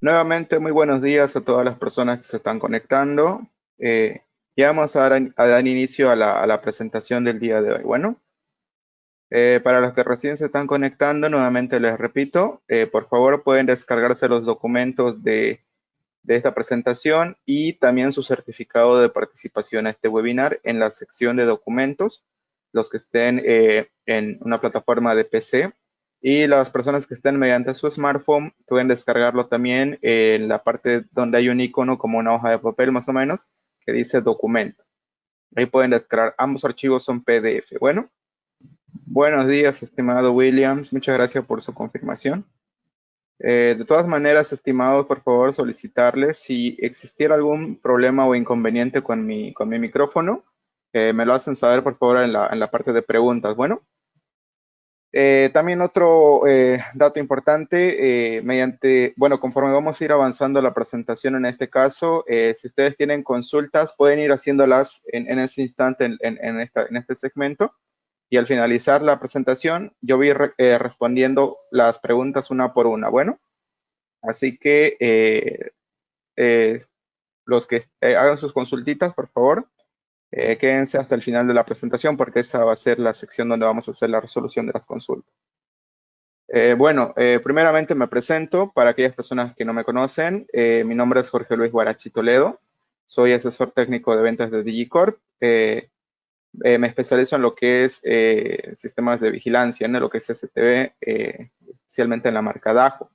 Nuevamente, muy buenos días a todas las personas que se están conectando. Ya vamos a dar inicio a la presentación del día de hoy. Bueno, para los que recién se están conectando, nuevamente les repito, por favor pueden descargarse los documentos de esta presentación y también su certificado de participación a este webinar en la sección de documentos, los que estén en una plataforma de PC. Y las personas que estén mediante su smartphone pueden descargarlo también en la parte donde hay un icono como una hoja de papel más o menos que dice documentos. Ahí pueden descargar, ambos archivos son PDF. Bueno, buenos días, estimado Williams. Muchas gracias por su confirmación. De todas maneras, estimados, por favor, solicitarles si existiera algún problema o inconveniente con mi micrófono, me lo hacen saber, por favor, en la parte de preguntas. Bueno. También otro dato importante, conforme vamos a ir avanzando la presentación en este caso, si ustedes tienen consultas, pueden ir haciéndolas en ese instante en este segmento, y al finalizar la presentación, yo voy respondiendo las preguntas una por una. Bueno, así que los que hagan sus consultitas, por favor, quédense hasta el final de la presentación porque esa va a ser la sección donde vamos a hacer la resolución de las consultas. Primeramente me presento para aquellas personas que no me conocen. Mi nombre es Jorge Luis Guarachi Toledo. Soy asesor técnico de ventas de Digicorp. Me especializo en lo que es sistemas de vigilancia, en lo que es STV, especialmente en la marca Dajo.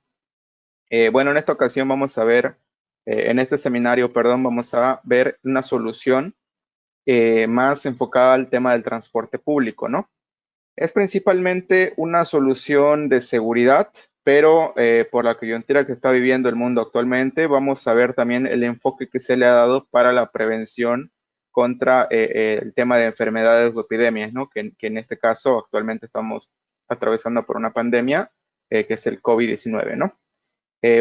En esta ocasión vamos a ver, en este seminario, perdón, vamos a ver una solución más enfocada al tema del transporte público, ¿no? Es principalmente una solución de seguridad, pero por la coyuntura que está viviendo el mundo actualmente, vamos a ver también el enfoque que se le ha dado para la prevención contra el tema de enfermedades o epidemias, ¿no? Que en este caso actualmente estamos atravesando por una pandemia, que es el COVID-19, ¿no?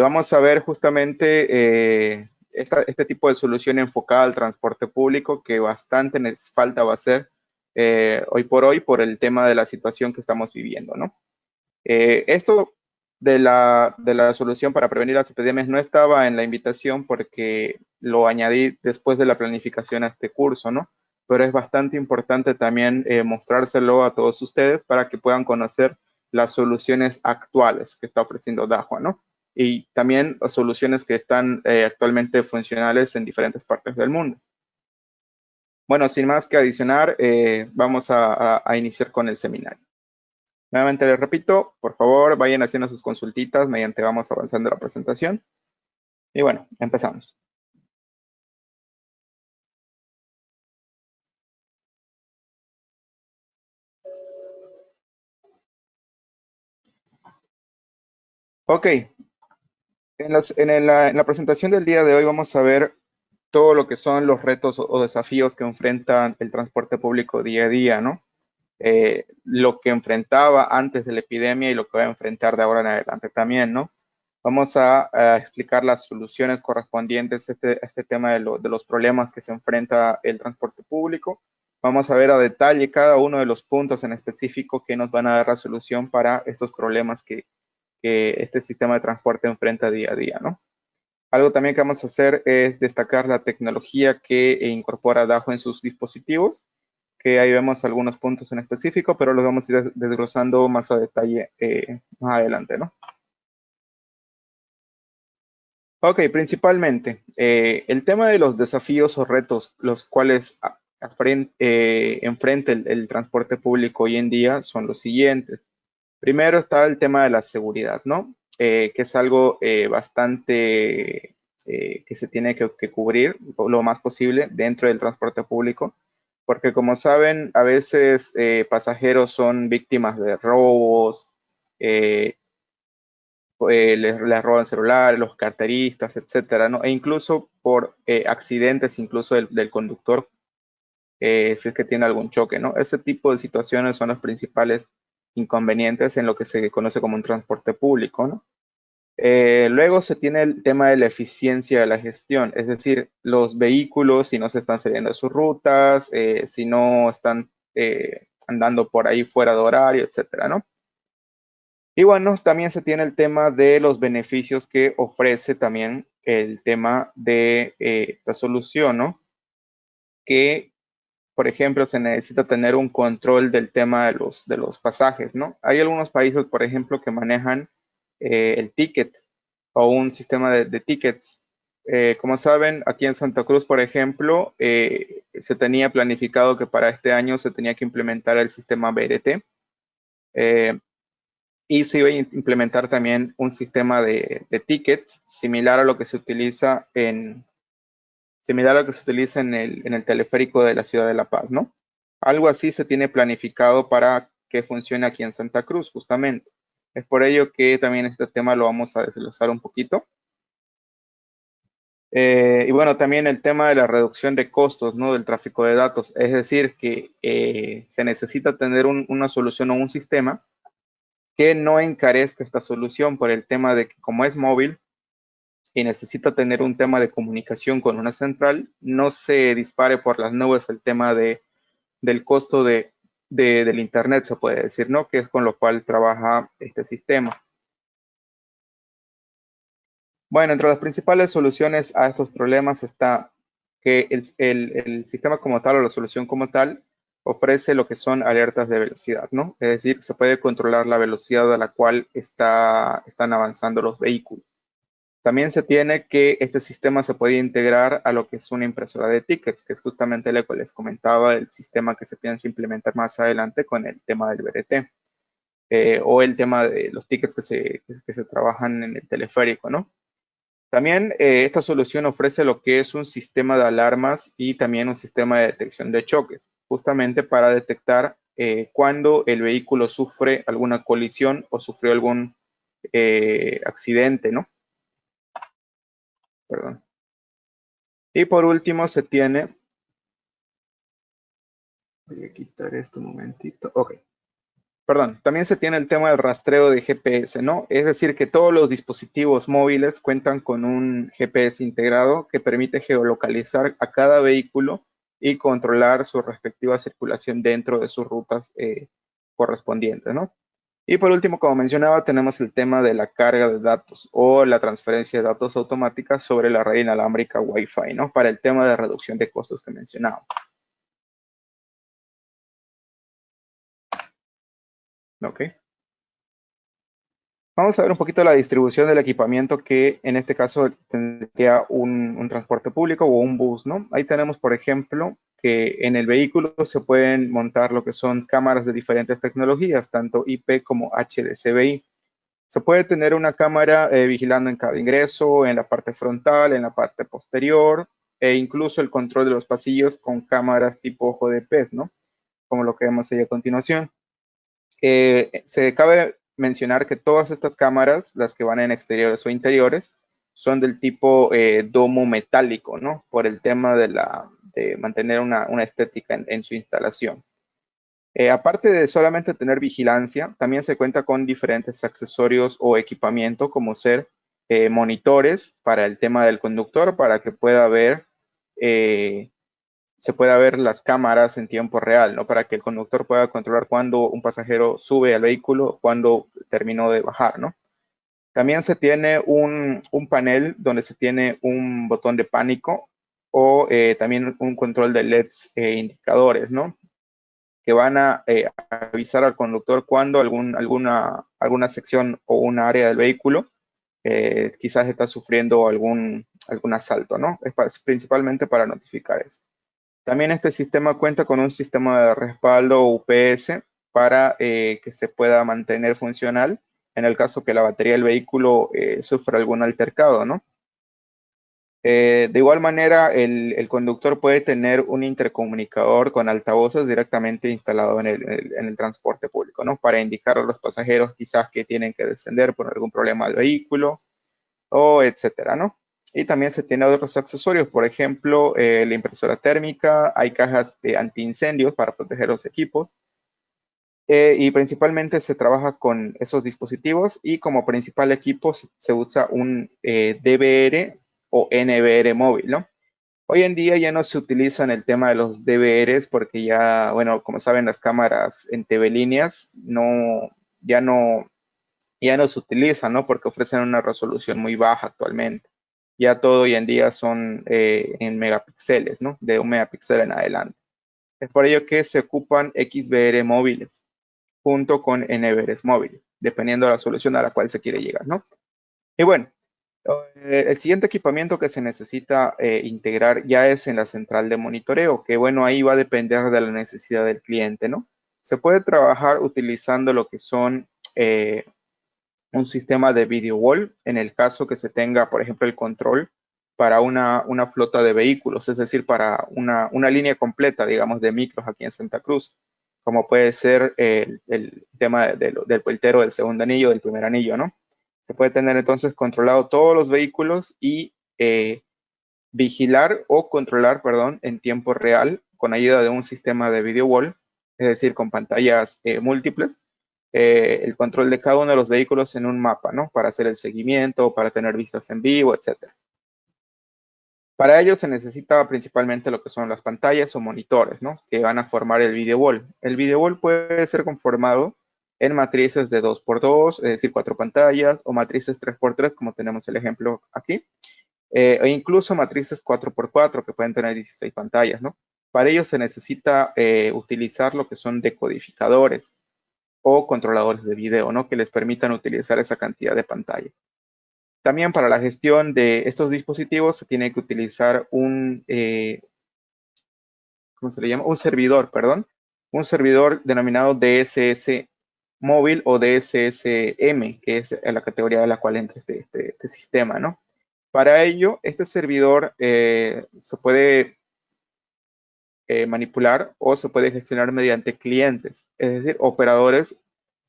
Vamos a ver justamente este tipo de solución enfocada al transporte público que bastante falta va a ser hoy por el tema de la situación que estamos viviendo, ¿no? Esto de la solución para prevenir las epidemias no estaba en la invitación porque lo añadí después de la planificación a este curso, ¿no? Pero es bastante importante también mostrárselo a todos ustedes para que puedan conocer las soluciones actuales que está ofreciendo Dahua, ¿no? Y también soluciones que están actualmente funcionales en diferentes partes del mundo. Bueno, sin más que adicionar, vamos a iniciar con el seminario. Nuevamente les repito, por favor, vayan haciendo sus consultitas mediante vamos avanzando la presentación. Y bueno, empezamos. Ok, en la presentación del día de hoy vamos a ver todo lo que son los retos o desafíos que enfrentan el transporte público día a día, ¿no? Lo que enfrentaba antes de la epidemia y lo que va a enfrentar de ahora en adelante también, ¿no? Vamos a explicar las soluciones correspondientes a este tema de los problemas que se enfrenta el transporte público. Vamos a ver a detalle cada uno de los puntos en específico que nos van a dar la solución para estos problemas que este sistema de transporte enfrenta día a día, ¿no? Algo también que vamos a hacer es destacar la tecnología que incorpora Dajo en sus dispositivos, que ahí vemos algunos puntos en específico, pero los vamos a ir desglosando más a detalle más adelante, ¿no? Ok, principalmente, el tema de los desafíos o retos, los cuales enfrenta el transporte público hoy en día son los siguientes. Primero está el tema de la seguridad, ¿no? Que es algo bastante que se tiene que cubrir lo más posible dentro del transporte público, porque como saben, a veces pasajeros son víctimas de robos, eh, les roban celulares, los carteristas, etcétera, ¿no? E incluso por accidentes, incluso del conductor, si es que tiene algún choque, ¿no? Ese tipo de situaciones son los principales inconvenientes en lo que se conoce como un transporte público, ¿no? Luego se tiene el tema de la eficiencia de la gestión, es decir, los vehículos, si no se están saliendo de sus rutas, si no están andando por ahí fuera de horario, etcétera, ¿no? Y bueno, también se tiene el tema de los beneficios que ofrece también el tema de la solución, ¿no? Que, por ejemplo, se necesita tener un control del tema de los pasajes, ¿no? Hay algunos países, por ejemplo, que manejan el ticket o un sistema de tickets. Como saben, aquí en Santa Cruz, por ejemplo, se tenía planificado que para este año se tenía que implementar el sistema BRT. Y se iba a implementar también un sistema de tickets similar a lo que se utiliza en el teleférico de la ciudad de La Paz, ¿no? Algo así se tiene planificado para que funcione aquí en Santa Cruz, justamente. Es por ello que también este tema lo vamos a desglosar un poquito. Y bueno, también el tema de la reducción de costos, ¿no? Del tráfico de datos. Es decir, que se necesita tener una solución o un sistema que no encarezca esta solución por el tema de que como es móvil y necesita tener un tema de comunicación con una central, no se dispare por las nubes el tema del costo del Internet, se puede decir, ¿no? Que es con lo cual trabaja este sistema. Bueno, entre las principales soluciones a estos problemas está que el sistema como tal o la solución como tal ofrece lo que son alertas de velocidad, ¿no? Es decir, se puede controlar la velocidad a la cual están avanzando los vehículos. También se tiene que este sistema se puede integrar a lo que es una impresora de tickets, que es justamente lo que les comentaba, el sistema que se piensa implementar más adelante con el tema del BRT, o el tema de los tickets que se trabajan en el teleférico, ¿no? También esta solución ofrece lo que es un sistema de alarmas y también un sistema de detección de choques, justamente para detectar cuando el vehículo sufre alguna colisión o sufrió algún accidente, ¿no? Perdón. Y por último se tiene, voy a quitar esto un momentito, ok. Perdón, también se tiene el tema del rastreo de GPS, ¿no? Es decir, que todos los dispositivos móviles cuentan con un GPS integrado que permite geolocalizar a cada vehículo y controlar su respectiva circulación dentro de sus rutas correspondientes, ¿no? Y por último, como mencionaba, tenemos el tema de la carga de datos o la transferencia de datos automática sobre la red inalámbrica Wi-Fi, ¿no? Para el tema de reducción de costos que mencionaba. ¿Ok? Vamos a ver un poquito la distribución del equipamiento que en este caso tendría un transporte público o un bus, ¿no? Ahí tenemos, por ejemplo, que en el vehículo se pueden montar lo que son cámaras de diferentes tecnologías, tanto IP como HDCBI. Se puede tener una cámara vigilando en cada ingreso, en la parte frontal, en la parte posterior, e incluso el control de los pasillos con cámaras tipo ojo de pez, ¿no? Como lo que vemos ahí a continuación. Se cabe mencionar que todas estas cámaras, las que van en exteriores o interiores, son del tipo domo metálico, ¿no? Por el tema de mantener una estética en su instalación. Aparte de solamente tener vigilancia, también se cuenta con diferentes accesorios o equipamiento, como ser monitores para el tema del conductor, para que pueda ver eh, se pueda ver las cámaras en tiempo real, ¿no? Para que el conductor pueda controlar cuando un pasajero sube al vehículo, cuando terminó de bajar, ¿no? También se tiene un panel donde se tiene un botón de pánico o también un control de LEDs indicadores, ¿no? Que van a avisar al conductor cuando alguna sección o un área del vehículo quizás está sufriendo algún asalto, ¿no? Es principalmente para notificar eso. También este sistema cuenta con un sistema de respaldo UPS para que se pueda mantener funcional en el caso que la batería del vehículo sufra algún altercado, ¿no? De igual manera, el conductor puede tener un intercomunicador con altavoces directamente instalado en el transporte público, ¿no? Para indicar a los pasajeros quizás que tienen que descender por algún problema del vehículo o etcétera, ¿no? Y también se tiene otros accesorios, por ejemplo, la impresora térmica, hay cajas de antiincendios para proteger los equipos, y principalmente se trabaja con esos dispositivos y como principal equipo se usa un DVR o NVR móvil, ¿no? Hoy en día ya no se utilizan el tema de los DVRs porque ya, bueno, como saben, las cámaras en TV líneas ya no, ya no se utilizan, ¿no? Porque ofrecen una resolución muy baja actualmente. Ya todo hoy en día son en megapíxeles, ¿no? De 1 megapíxel en adelante. Es por ello que se ocupan XVR móviles junto con NVRs móviles, dependiendo de la solución a la cual se quiere llegar, ¿no? Y bueno, el siguiente equipamiento que se necesita integrar ya es en la central de monitoreo, que bueno, ahí va a depender de la necesidad del cliente, ¿no? Se puede trabajar utilizando lo que son un sistema de video wall en el caso que se tenga, por ejemplo, el control para una flota de vehículos, es decir, para una línea completa, digamos, de micros aquí en Santa Cruz, como puede ser el tema del puertero del segundo anillo, del primer anillo, ¿no? Se puede tener entonces controlado todos los vehículos y vigilar o controlar, perdón, en tiempo real con ayuda de un sistema de video wall, es decir, con pantallas múltiples, el control de cada uno de los vehículos en un mapa, ¿no? Para hacer el seguimiento, para tener vistas en vivo, etcétera. Para ello se necesita principalmente lo que son las pantallas o monitores, ¿no? Que van a formar el video wall. El video wall puede ser conformado en matrices de 2x2, es decir, 4 pantallas, o matrices 3x3, como tenemos el ejemplo aquí, e incluso matrices 4x4 que pueden tener 16 pantallas, ¿no? Para ello se necesita utilizar lo que son decodificadores o controladores de video, ¿no? Que les permitan utilizar esa cantidad de pantallas. También para la gestión de estos dispositivos se tiene que utilizar ¿cómo se le llama? Un servidor, perdón. Un servidor denominado DSS móvil o DSSM, que es la categoría de la cual entra este sistema, ¿no? Para ello, este servidor se puede manipular o se puede gestionar mediante clientes, es decir, operadores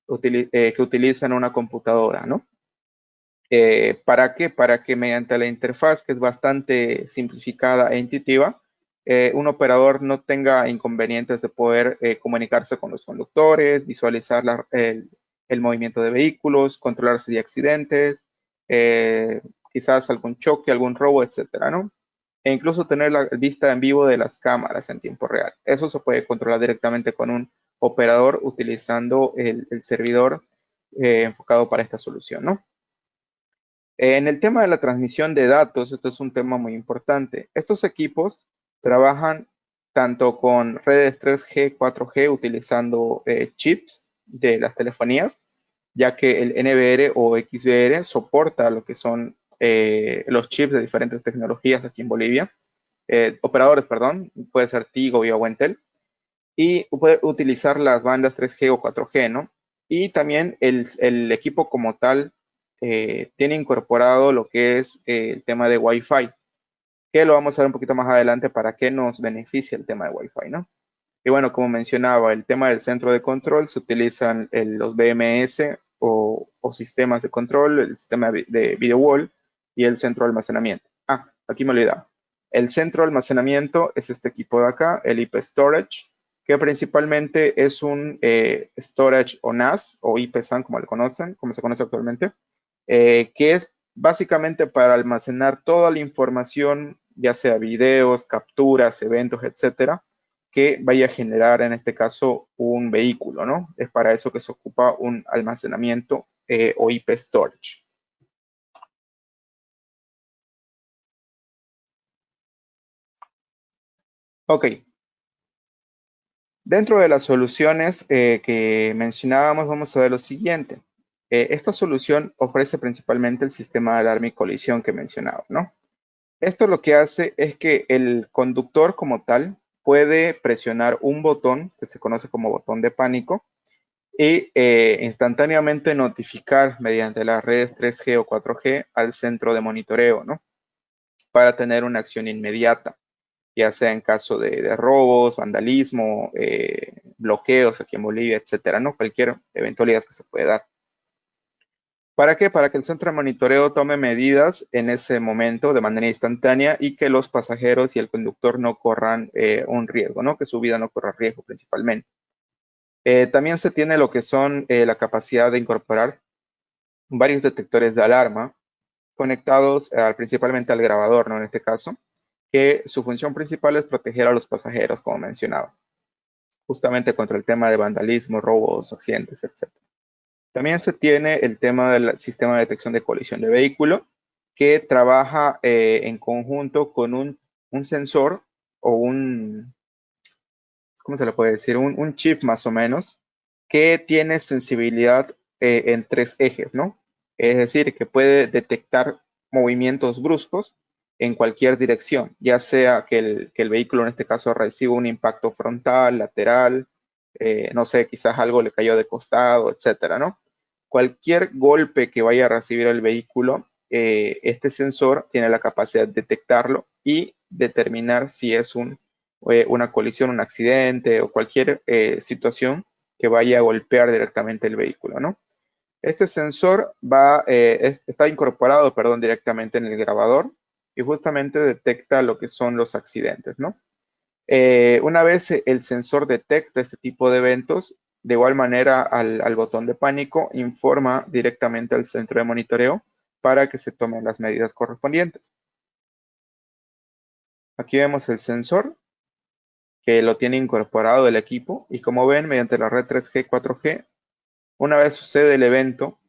que utilizan una computadora, ¿no? ¿Para qué? Para que mediante la interfaz, que es bastante simplificada e intuitiva, un operador no tenga inconvenientes de poder comunicarse con los conductores, visualizar el movimiento de vehículos, controlar si hay accidentes, eh, quizás algún choque, algún robo, etcétera, ¿no? E incluso tener la vista en vivo de las cámaras en tiempo real. Eso se puede controlar directamente con un operador utilizando el servidor enfocado para esta solución, ¿no? En el tema de la transmisión de datos, esto es un tema muy importante. Estos equipos trabajan tanto con redes 3G, 4G, utilizando chips de las telefonías, ya que el NVR o XVR soporta lo que son los chips de diferentes tecnologías aquí en Bolivia. Operadores, perdón, puede ser Tigo, Viva o Entel, y puede utilizar las bandas 3G o 4G, ¿no? Y también el equipo como tal tiene incorporado lo que es el tema de Wi-Fi, que lo vamos a ver un poquito más adelante para qué nos beneficia el tema de Wi-Fi, ¿no? Y bueno, como mencionaba, el tema del centro de control, se utilizan los BMS o sistemas de control, el sistema de video wall y el centro de almacenamiento. Ah, aquí me olvidaba. El centro de almacenamiento es este equipo de acá, el IP Storage, que principalmente es un storage o NAS o IP SAN, como lo conocen, como se conoce actualmente, que es básicamente para almacenar toda la información, ya sea videos, capturas, eventos, etcétera, que vaya a generar en este caso un vehículo, ¿no? Es para eso que se ocupa un almacenamiento o IP storage. Ok, dentro de las soluciones que mencionábamos, vamos a ver lo siguiente. Esta solución ofrece principalmente el sistema de alarma y colisión que mencionaba, ¿no? Esto lo que hace es que el conductor como tal puede presionar un botón que se conoce como botón de pánico y instantáneamente notificar mediante las redes 3G o 4G al centro de monitoreo, ¿no? Para tener una acción inmediata, ya sea en caso de robos, vandalismo, bloqueos aquí en Bolivia, etcétera, ¿no? Cualquier eventualidad que se pueda dar. ¿Para qué? Para que el centro de monitoreo tome medidas en ese momento de manera instantánea y que los pasajeros y el conductor no corran un riesgo, ¿no? Que su vida no corra riesgo principalmente. También se tiene lo que son la capacidad de incorporar varios detectores de alarma conectados principalmente al grabador, ¿no? En este caso, que su función principal es proteger a los pasajeros, como mencionaba, justamente contra el tema de vandalismo, robos, accidentes, etc. También se tiene el tema del sistema de detección de colisión de vehículo, que trabaja en conjunto con un sensor o ¿cómo se le puede decir? Un chip más o menos, que tiene sensibilidad en tres ejes, ¿no? Es decir, que puede detectar movimientos bruscos en cualquier dirección, ya sea que el vehículo en este caso reciba un impacto frontal, lateral, no sé, quizás algo le cayó de costado, etcétera, ¿no? Cualquier golpe que vaya a recibir el vehículo, este sensor tiene la capacidad de detectarlo y determinar si es una colisión, un accidente o cualquier situación que vaya a golpear directamente el vehículo, ¿no? Este sensor está incorporado, perdón, directamente en el grabador y justamente detecta lo que son los accidentes, ¿no? Una vez el sensor detecta este tipo de eventos, de igual manera al botón de pánico informa directamente al centro de monitoreo para que se tomen las medidas correspondientes. Aquí vemos el sensor que lo tiene incorporado el equipo y como ven, mediante la red 3G, 4G, una vez sucede el evento,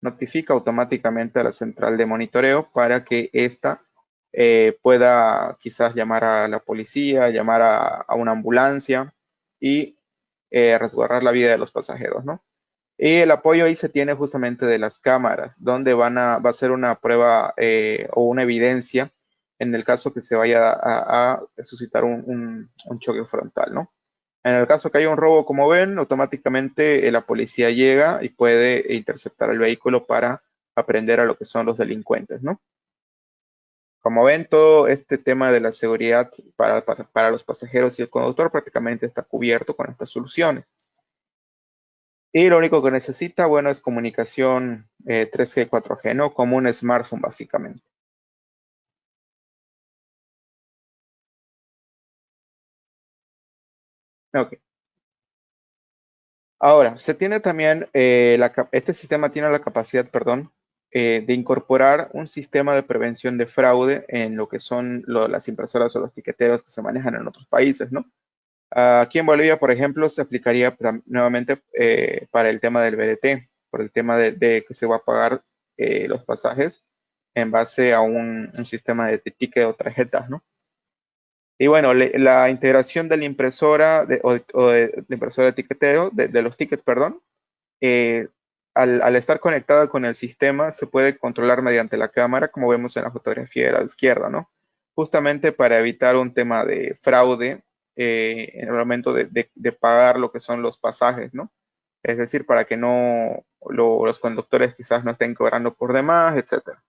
notifica automáticamente a la central de monitoreo para que ésta pueda quizás llamar a la policía, llamar a una ambulancia y resguardar la vida de los pasajeros, ¿no? Y el apoyo ahí se tiene justamente de las cámaras, donde va a ser una prueba o una evidencia en el caso que se vaya a suscitar un choque frontal, ¿no? En el caso que haya un robo, como ven, automáticamente la policía llega y puede interceptar el vehículo para aprender a lo que son los delincuentes, ¿no? Como ven, todo este tema de la seguridad para los pasajeros y el conductor prácticamente está cubierto con estas soluciones. Y lo único que necesita, bueno, es comunicación 3G, 4G, ¿no? Como un smartphone, básicamente. Ok. Ahora, se tiene también, este sistema tiene la capacidad, perdón, de incorporar un sistema de prevención de fraude en lo que son las impresoras o los tiqueteros que se manejan en otros países, ¿no? Aquí en Bolivia, por ejemplo, se aplicaría nuevamente para el tema del BRT, por el tema de que se va a pagar los pasajes en base a un sistema de ticket o tarjetas, ¿no? Y bueno, la integración de la impresora o de la impresora de tiqueteo, de los tickets, perdón, eh, al estar conectada con el sistema se puede controlar mediante la cámara, como vemos en la fotografía de la izquierda, ¿no? Justamente para evitar un tema de fraude en el momento de pagar lo que son los pasajes, ¿no? Es decir, para que no los conductores quizás no estén cobrando por demás, etcétera.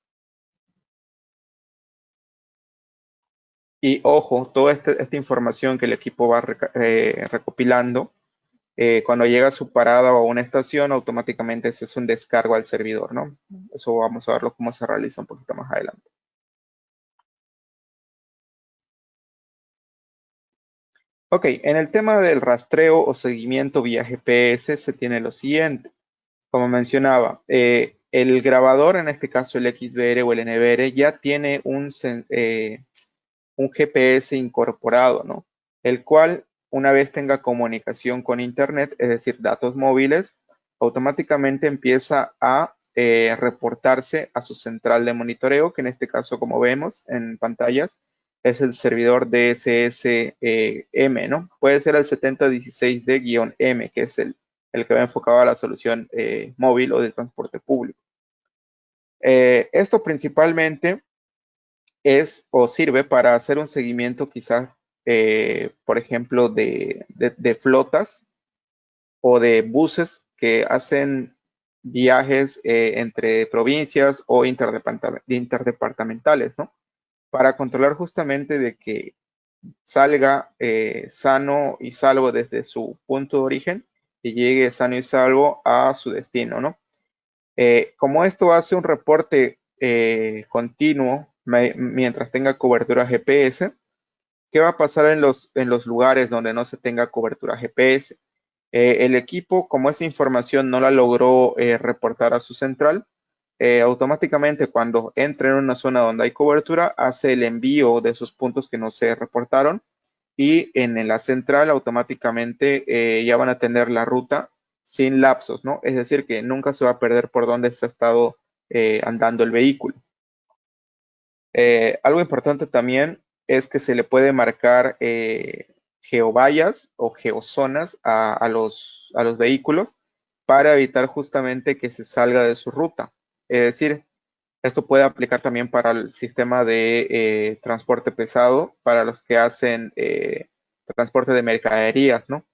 Y ojo, toda esta información que el equipo va recopilando, cuando llega a su parada o a una estación, automáticamente se hace un descargo al servidor, ¿no? Eso vamos a verlo cómo se realiza un poquito más adelante. Ok, en el tema del rastreo o seguimiento vía GPS se tiene lo siguiente. Como mencionaba, el grabador, en este caso el XBR o el NBR, ya tiene un GPS incorporado, ¿no? El cual, una vez tenga comunicación con Internet, es decir, datos móviles, automáticamente empieza a reportarse a su central de monitoreo, que en este caso, como vemos en pantallas, es el servidor DSS-M, ¿no? Puede ser el 7016D-M, que es el que va enfocado a la solución móvil o de transporte público. Esto principalmente es o sirve para hacer un seguimiento quizás, por ejemplo, de flotas o de buses que hacen viajes entre provincias o interdepartamentales, ¿no? Para controlar justamente de que salga sano y salvo desde su punto de origen y llegue sano y salvo a su destino, ¿no? Como esto hace un reporte continuo mientras tenga cobertura GPS, ¿qué va a pasar en los lugares donde no se tenga cobertura GPS? El equipo, como esa información no la logró reportar a su central, automáticamente cuando entra en una zona donde hay cobertura, hace el envío de esos puntos que no se reportaron y en la central automáticamente ya van a tener la ruta sin lapsos, ¿no? Es decir, que nunca se va a perder por dónde se ha estado andando el vehículo. Algo importante también es que se le puede marcar geovallas o geozonas a los vehículos para evitar justamente que se salga de su ruta. Es decir, esto puede aplicar también para el sistema de transporte pesado, para los que hacen transporte de mercaderías, ¿no?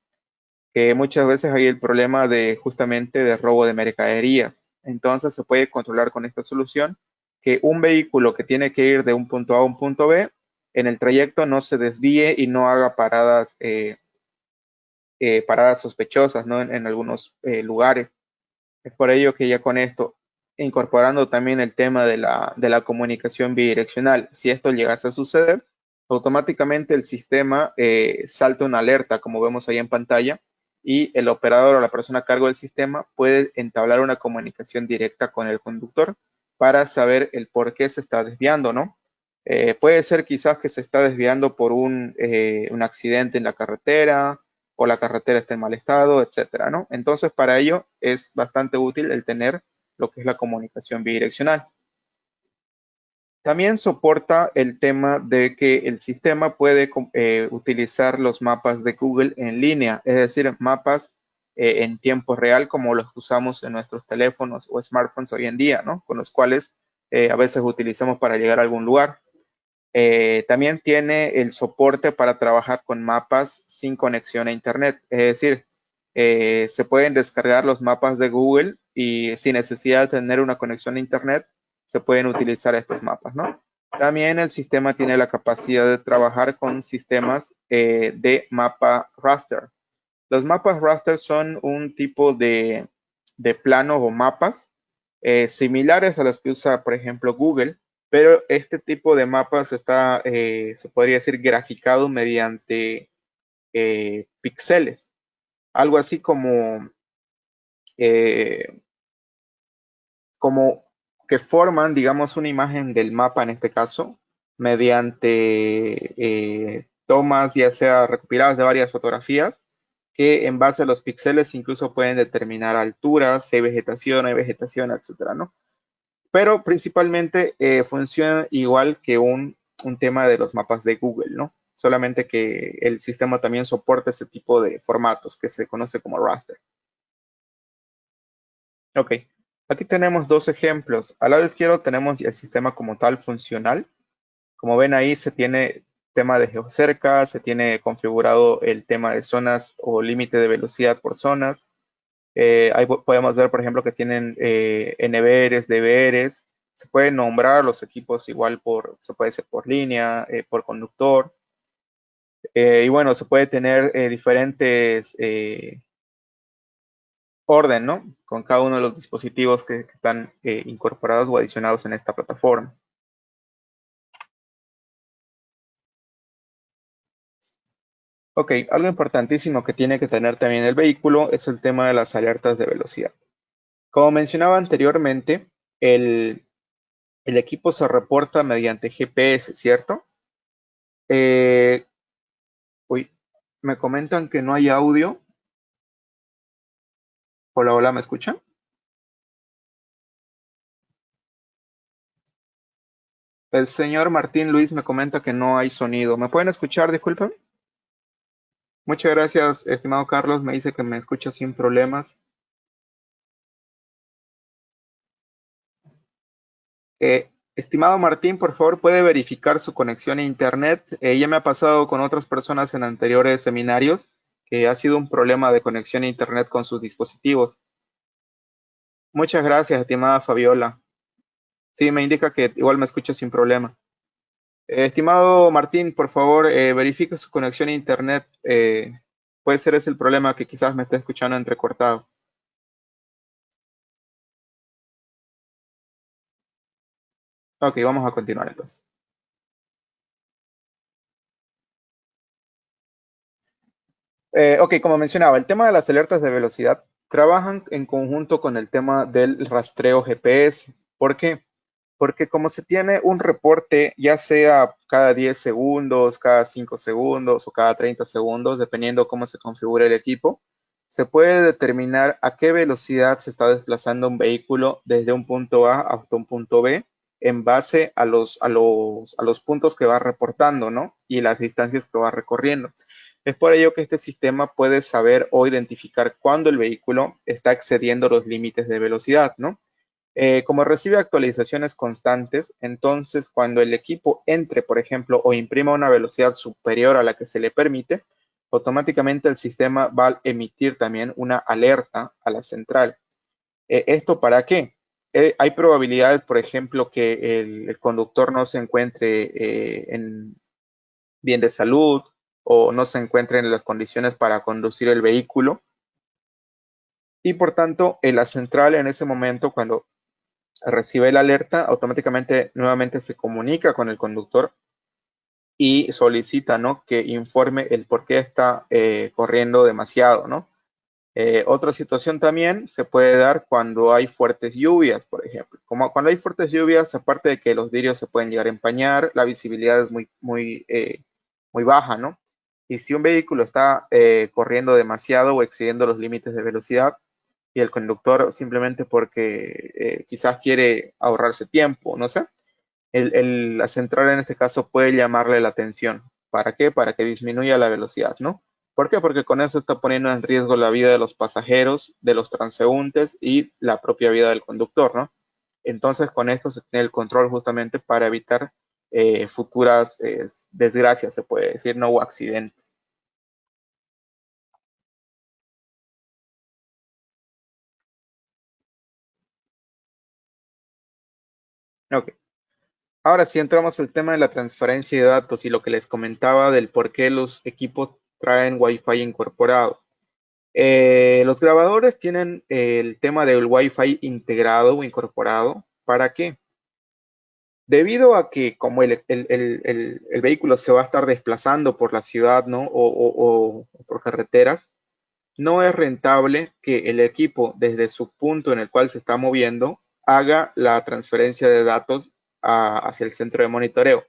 Que muchas veces hay el problema de justamente de robo de mercaderías. Entonces se puede controlar con esta solución que un vehículo que tiene que ir de un punto A a un punto B, en el trayecto no se desvíe y no haga paradas sospechosas, ¿no? En algunos lugares. Es por ello que ya con esto, incorporando también el tema de la comunicación bidireccional, si esto llegase a suceder, automáticamente el sistema salta una alerta, como vemos ahí en pantalla, y el operador o la persona a cargo del sistema puede entablar una comunicación directa con el conductor para saber el por qué se está desviando, ¿no? Puede ser quizás que se está desviando por un accidente en la carretera, o la carretera está en mal estado, etcétera, ¿no? Entonces, para ello es bastante útil el tener lo que es la comunicación bidireccional. También soporta el tema de que el sistema puede utilizar los mapas de Google en línea, es decir, mapas en tiempo real como los que usamos en nuestros teléfonos o smartphones hoy en día, ¿no? Con los cuales a veces utilizamos para llegar a algún lugar. También tiene el soporte para trabajar con mapas sin conexión a Internet. Es decir, se pueden descargar los mapas de Google y sin necesidad de tener una conexión a Internet, se pueden utilizar estos mapas, ¿no? También el sistema tiene la capacidad de trabajar con sistemas de mapa raster. Los mapas raster son un tipo de planos o mapas similares a los que usa, por ejemplo, Google, pero este tipo de mapas está, se podría decir, graficado mediante píxeles, algo así eh, como que forman, digamos, una imagen del mapa en este caso, mediante tomas ya sea recopiladas de varias fotografías, que en base a los píxeles incluso pueden determinar alturas, si hay vegetación, etcétera, ¿no? Pero principalmente funciona igual que un tema de los mapas de Google, ¿no? Solamente que el sistema también soporta ese tipo de formatos que se conoce como raster. Ok, aquí tenemos dos ejemplos. Al lado izquierdo tenemos el sistema como tal funcional. Como ven ahí se tiene tema de geocerca, se tiene configurado el tema de zonas o límite de velocidad por zonas. Ahí podemos ver, por ejemplo, que tienen NVRs, DVRs. Se pueden nombrar los equipos igual se puede ser por línea, por conductor. Y bueno, se puede tener diferentes orden, ¿no? Con cada uno de los dispositivos que están incorporados o adicionados en esta plataforma. Ok, algo importantísimo que tiene que tener también el vehículo es el tema de las alertas de velocidad. Como mencionaba anteriormente, el equipo se reporta mediante GPS, ¿cierto? Eh, uy, me comentan que no hay audio. Hola, hola, ¿me escuchan? El señor Martín Luis me comenta que no hay sonido. ¿Me pueden escuchar? Disculpen. Muchas gracias, estimado Carlos. Me dice que me escucha sin problemas. Estimado Martín, por favor, puede verificar su conexión a Internet. Ya me ha pasado con otras personas en anteriores seminarios que ha sido un problema de conexión a Internet con sus dispositivos. Muchas gracias, estimada Fabiola. Sí, me indica que igual me escucha sin problema. Estimado Martín, por favor, verifique su conexión a Internet. Puede ser ese el problema que quizás me esté escuchando entrecortado. Ok, vamos a continuar entonces. Ok, como mencionaba, el tema de las alertas de velocidad trabajan en conjunto con el tema del rastreo GPS. ¿Por qué? Porque como se tiene un reporte, ya sea cada 10 segundos, cada 5 segundos o cada 30 segundos, dependiendo cómo se configure el equipo, se puede determinar a qué velocidad se está desplazando un vehículo desde un punto A hasta un punto B en base a los puntos que va reportando, ¿no? Y las distancias que va recorriendo. Es por ello que este sistema puede saber o identificar cuándo el vehículo está excediendo los límites de velocidad, ¿no? Como recibe actualizaciones constantes, entonces cuando el equipo entre, por ejemplo, o imprima una velocidad superior a la que se le permite, automáticamente el sistema va a emitir también una alerta a la central. ¿Esto para qué? Hay probabilidades, por ejemplo, que el conductor no se encuentre en bien de salud o no se encuentre en las condiciones para conducir el vehículo. Y por tanto, en la central en ese momento, cuando recibe la alerta, automáticamente nuevamente se comunica con el conductor y solicita, ¿no?, que informe el por qué está corriendo demasiado, ¿no? Otra situación también se puede dar cuando hay fuertes lluvias, por ejemplo. Como cuando hay fuertes lluvias, aparte de que los vidrios se pueden llegar a empañar, la visibilidad es muy baja, ¿no? Y si un vehículo está corriendo demasiado o excediendo los límites de velocidad, y el conductor simplemente porque quizás quiere ahorrarse tiempo, no sé, la central en este caso puede llamarle la atención. ¿Para qué? Para que disminuya la velocidad, ¿no? ¿Por qué? Porque con eso está poniendo en riesgo la vida de los pasajeros, de los transeúntes y la propia vida del conductor, ¿no? Entonces con esto se tiene el control justamente para evitar futuras desgracias, se puede decir, no, o accidentes. Ok. Ahora sí entramos al tema de la transferencia de datos y lo que les comentaba del por qué los equipos traen Wi-Fi incorporado. Los grabadores tienen el tema del Wi-Fi integrado o incorporado. ¿Para qué? Debido a que como el vehículo se va a estar desplazando por la ciudad, ¿no? O por carreteras, no es rentable que el equipo desde su punto en el cual se está moviendo haga la transferencia de datos hacia el centro de monitoreo.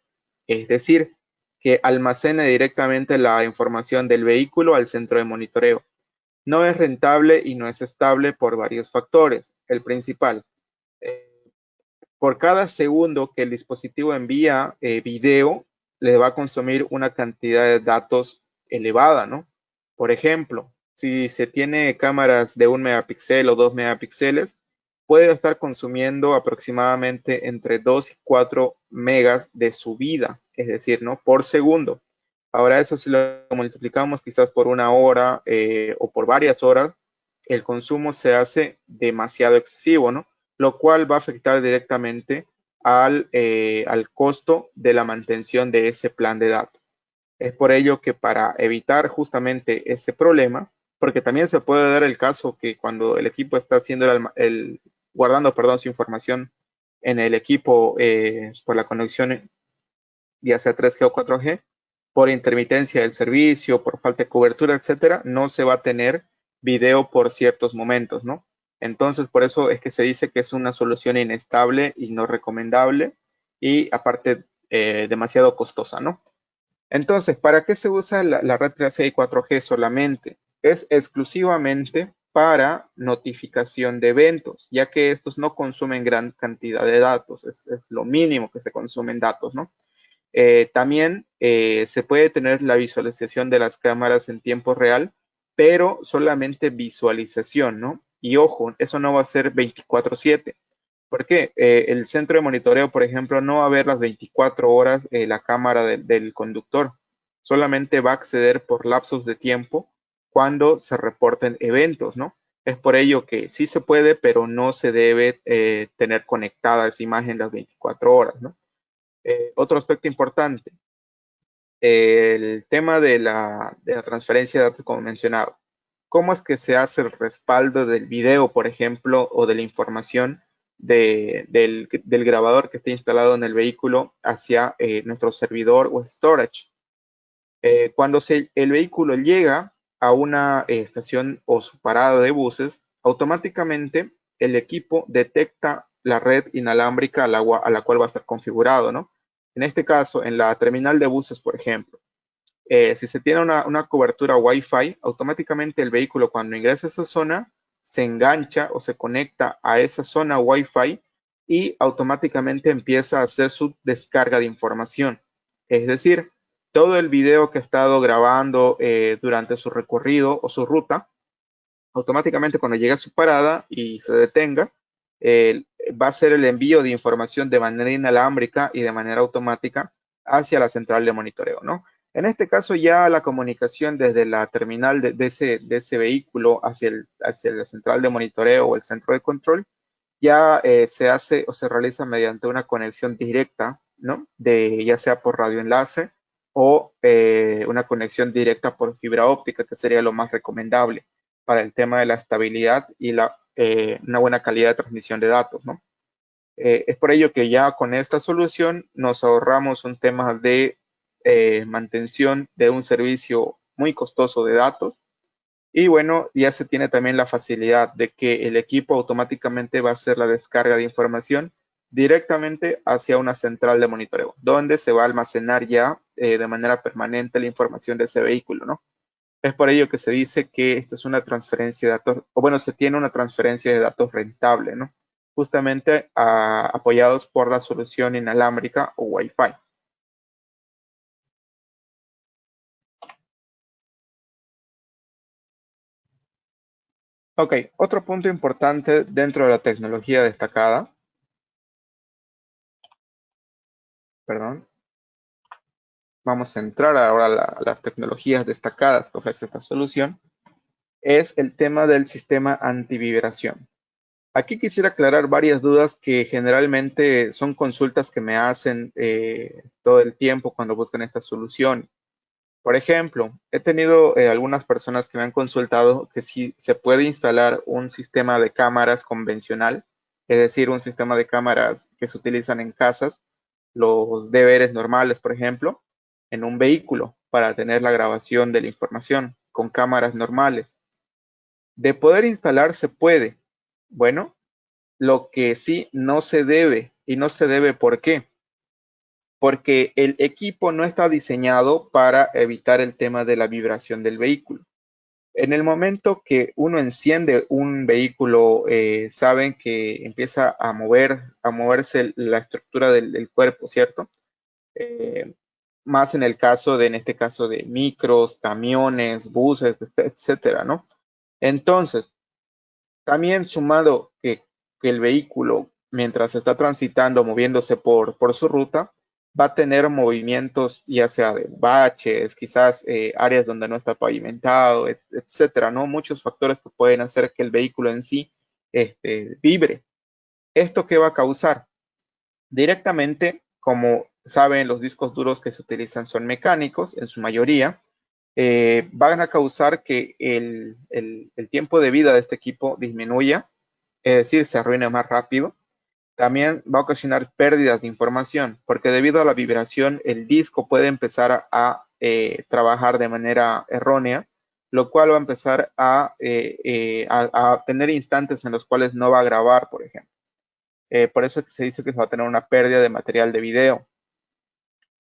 Es decir, que almacene directamente la información del vehículo al centro de monitoreo. No es rentable y no es estable por varios factores. El principal, eh, por cada segundo que el dispositivo envía video, le va a consumir una cantidad de datos elevada, ¿no? Por ejemplo, si se tiene cámaras de 1 megapíxel o 2 megapíxeles, puede estar consumiendo aproximadamente entre 2 y 4 megas de subida, es decir, ¿no?, por segundo. Ahora eso si lo multiplicamos quizás por una hora o por varias horas, el consumo se hace demasiado excesivo, ¿no? Lo cual va a afectar directamente al costo de la mantención de ese plan de datos. Es por ello que para evitar justamente ese problema, porque también se puede dar el caso que cuando el equipo está haciendo guardando, perdón, su información en el equipo por la conexión ya sea 3G o 4G, por intermitencia del servicio, por falta de cobertura, etcétera, no se va a tener video por ciertos momentos, ¿no? Entonces, por eso es que se dice que es una solución inestable y no recomendable y aparte demasiado costosa, ¿no? Entonces, ¿para qué se usa la red 3G y 4G solamente? Es exclusivamente para notificación de eventos, ya que estos no consumen gran cantidad de datos, es lo mínimo que se consumen datos, ¿no? También se puede tener la visualización de las cámaras en tiempo real, pero solamente visualización, ¿no? Y ojo, eso no va a ser 24/7. ¿Por qué? El centro de monitoreo, por ejemplo, no va a ver las 24 horas la cámara del conductor. Solamente va a acceder por lapsos de tiempo cuando se reporten eventos, ¿no? Es por ello que sí se puede, pero no se debe tener conectada esa imagen las 24 horas, ¿no? Otro aspecto importante, el tema de la transferencia de datos, como mencionaba. ¿Cómo es que se hace el respaldo del video, por ejemplo, o de la información del grabador que esté instalado en el vehículo hacia nuestro servidor o storage? Cuando el vehículo llega, a una estación o su parada de buses, automáticamente el equipo detecta la red inalámbrica a la cual va a estar configurado, ¿no? En este caso, en la terminal de buses, por ejemplo, si se tiene una cobertura Wi-Fi, automáticamente el vehículo cuando ingresa a esa zona se engancha o se conecta a esa zona Wi-Fi y automáticamente empieza a hacer su descarga de información. Es decir, todo el video que ha estado grabando durante su recorrido o su ruta, automáticamente cuando llegue a su parada y se detenga, eh, va a ser el envío de información de manera inalámbrica y de manera automática hacia la central de monitoreo, ¿no? En este caso ya la comunicación desde la terminal de ese vehículo hacia la central de monitoreo o el centro de control ya se hace o se realiza mediante una conexión directa, ¿no? Ya sea por radioenlace o una conexión directa por fibra óptica, que sería lo más recomendable para el tema de la estabilidad y una buena calidad de transmisión de datos, ¿no? Es por ello que ya con esta solución nos ahorramos un tema de mantención de un servicio muy costoso de datos y bueno, ya se tiene también la facilidad de que el equipo automáticamente va a hacer la descarga de información directamente hacia una central de monitoreo, donde se va a almacenar ya de manera permanente la información de ese vehículo, ¿no? Es por ello que se dice que esto es una transferencia de datos, o bueno, se tiene una transferencia de datos rentable, ¿no? Justamente apoyados por la solución inalámbrica o Wi-Fi. Ok, otro punto importante dentro de la tecnología destacada, perdón, vamos a entrar ahora a las tecnologías destacadas que ofrece esta solución, es el tema del sistema antivibración. Aquí quisiera aclarar varias dudas que generalmente son consultas que me hacen todo el tiempo cuando buscan esta solución. Por ejemplo, he tenido algunas personas que me han consultado que si se puede instalar un sistema de cámaras convencional, es decir, un sistema de cámaras que se utilizan en casas, los DVRs normales, por ejemplo, en un vehículo para tener la grabación de la información con cámaras normales. De poder instalar se puede. Bueno, lo que sí no se debe, y no se debe, ¿por qué? Porque el equipo no está diseñado para evitar el tema de la vibración del vehículo. En el momento que uno enciende un vehículo, saben que empieza a moverse la estructura del cuerpo, ¿cierto? Eh, Más en el caso en este caso de micros, camiones, buses, etcétera, ¿no? Entonces, también sumado que el vehículo, mientras está transitando, moviéndose por su ruta, va a tener movimientos, ya sea de baches, quizás áreas donde no está pavimentado, etcétera, ¿no? Muchos factores que pueden hacer que el vehículo en sí vibre. ¿Esto qué va a causar? Directamente, como saben, los discos duros que se utilizan son mecánicos en su mayoría, van a causar que el tiempo de vida de este equipo disminuya, es decir, se arruine más rápido. También va a ocasionar pérdidas de información, porque debido a la vibración, el disco puede empezar trabajar de manera errónea, lo cual va a empezar a tener instantes en los cuales no va a grabar, por ejemplo. Por eso es que se dice que se va a tener una pérdida de material de video.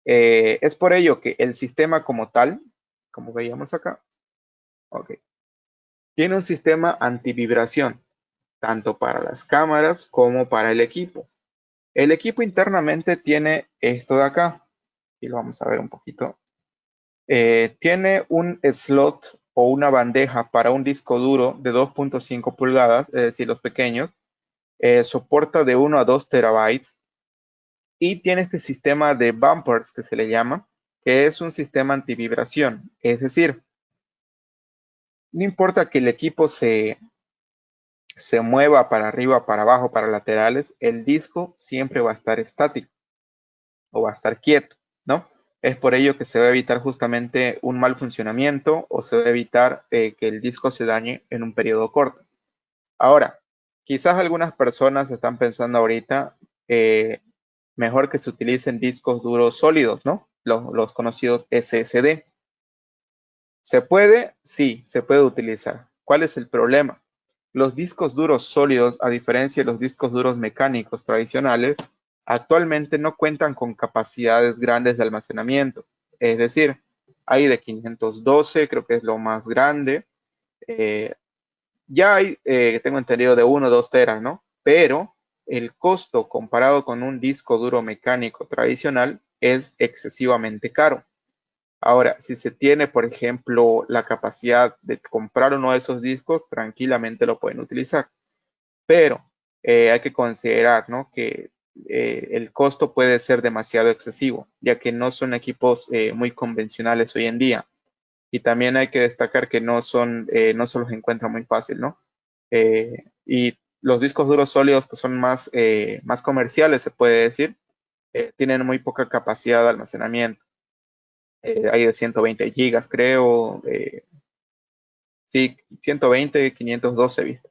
Es por ello que el sistema como tal, como veíamos acá, ok, tiene un sistema antivibración, tanto para las cámaras como para el equipo. El equipo internamente tiene esto de acá, y lo vamos a ver un poquito. Tiene un slot o una bandeja para un disco duro de 2.5 pulgadas, es decir, los pequeños. Soporta de 1 a 2 terabytes y tiene este sistema de bumpers que se le llama, que es un sistema antivibración. Es decir, no importa que el equipo se mueva para arriba, para abajo, para laterales, el disco siempre va a estar estático o va a estar quieto, ¿no? Es por ello que se va a evitar justamente un mal funcionamiento o se va a evitar que el disco se dañe en un periodo corto. Ahora, quizás algunas personas están pensando ahorita, mejor que se utilicen discos duros sólidos, ¿no? Los conocidos SSD. ¿Se puede? Sí, se puede utilizar. ¿Cuál es el problema? Los discos duros sólidos, a diferencia de los discos duros mecánicos tradicionales, actualmente no cuentan con capacidades grandes de almacenamiento. Es decir, hay de 512, creo que es lo más grande. Eh, ya hay, tengo entendido, de 1 o 2 teras, ¿no? Pero el costo comparado con un disco duro mecánico tradicional es excesivamente caro. Ahora, si se tiene, por ejemplo, la capacidad de comprar uno de esos discos, tranquilamente lo pueden utilizar. Pero hay que considerar, ¿no?, que el costo puede ser demasiado excesivo, ya que no son equipos muy convencionales hoy en día. Y también hay que destacar que no se los encuentra muy fácil, ¿no? Y los discos duros sólidos, que son más comerciales, se puede decir, tienen muy poca capacidad de almacenamiento. Hay de 120 gigas, creo. Sí, 120, 512, ¿viste?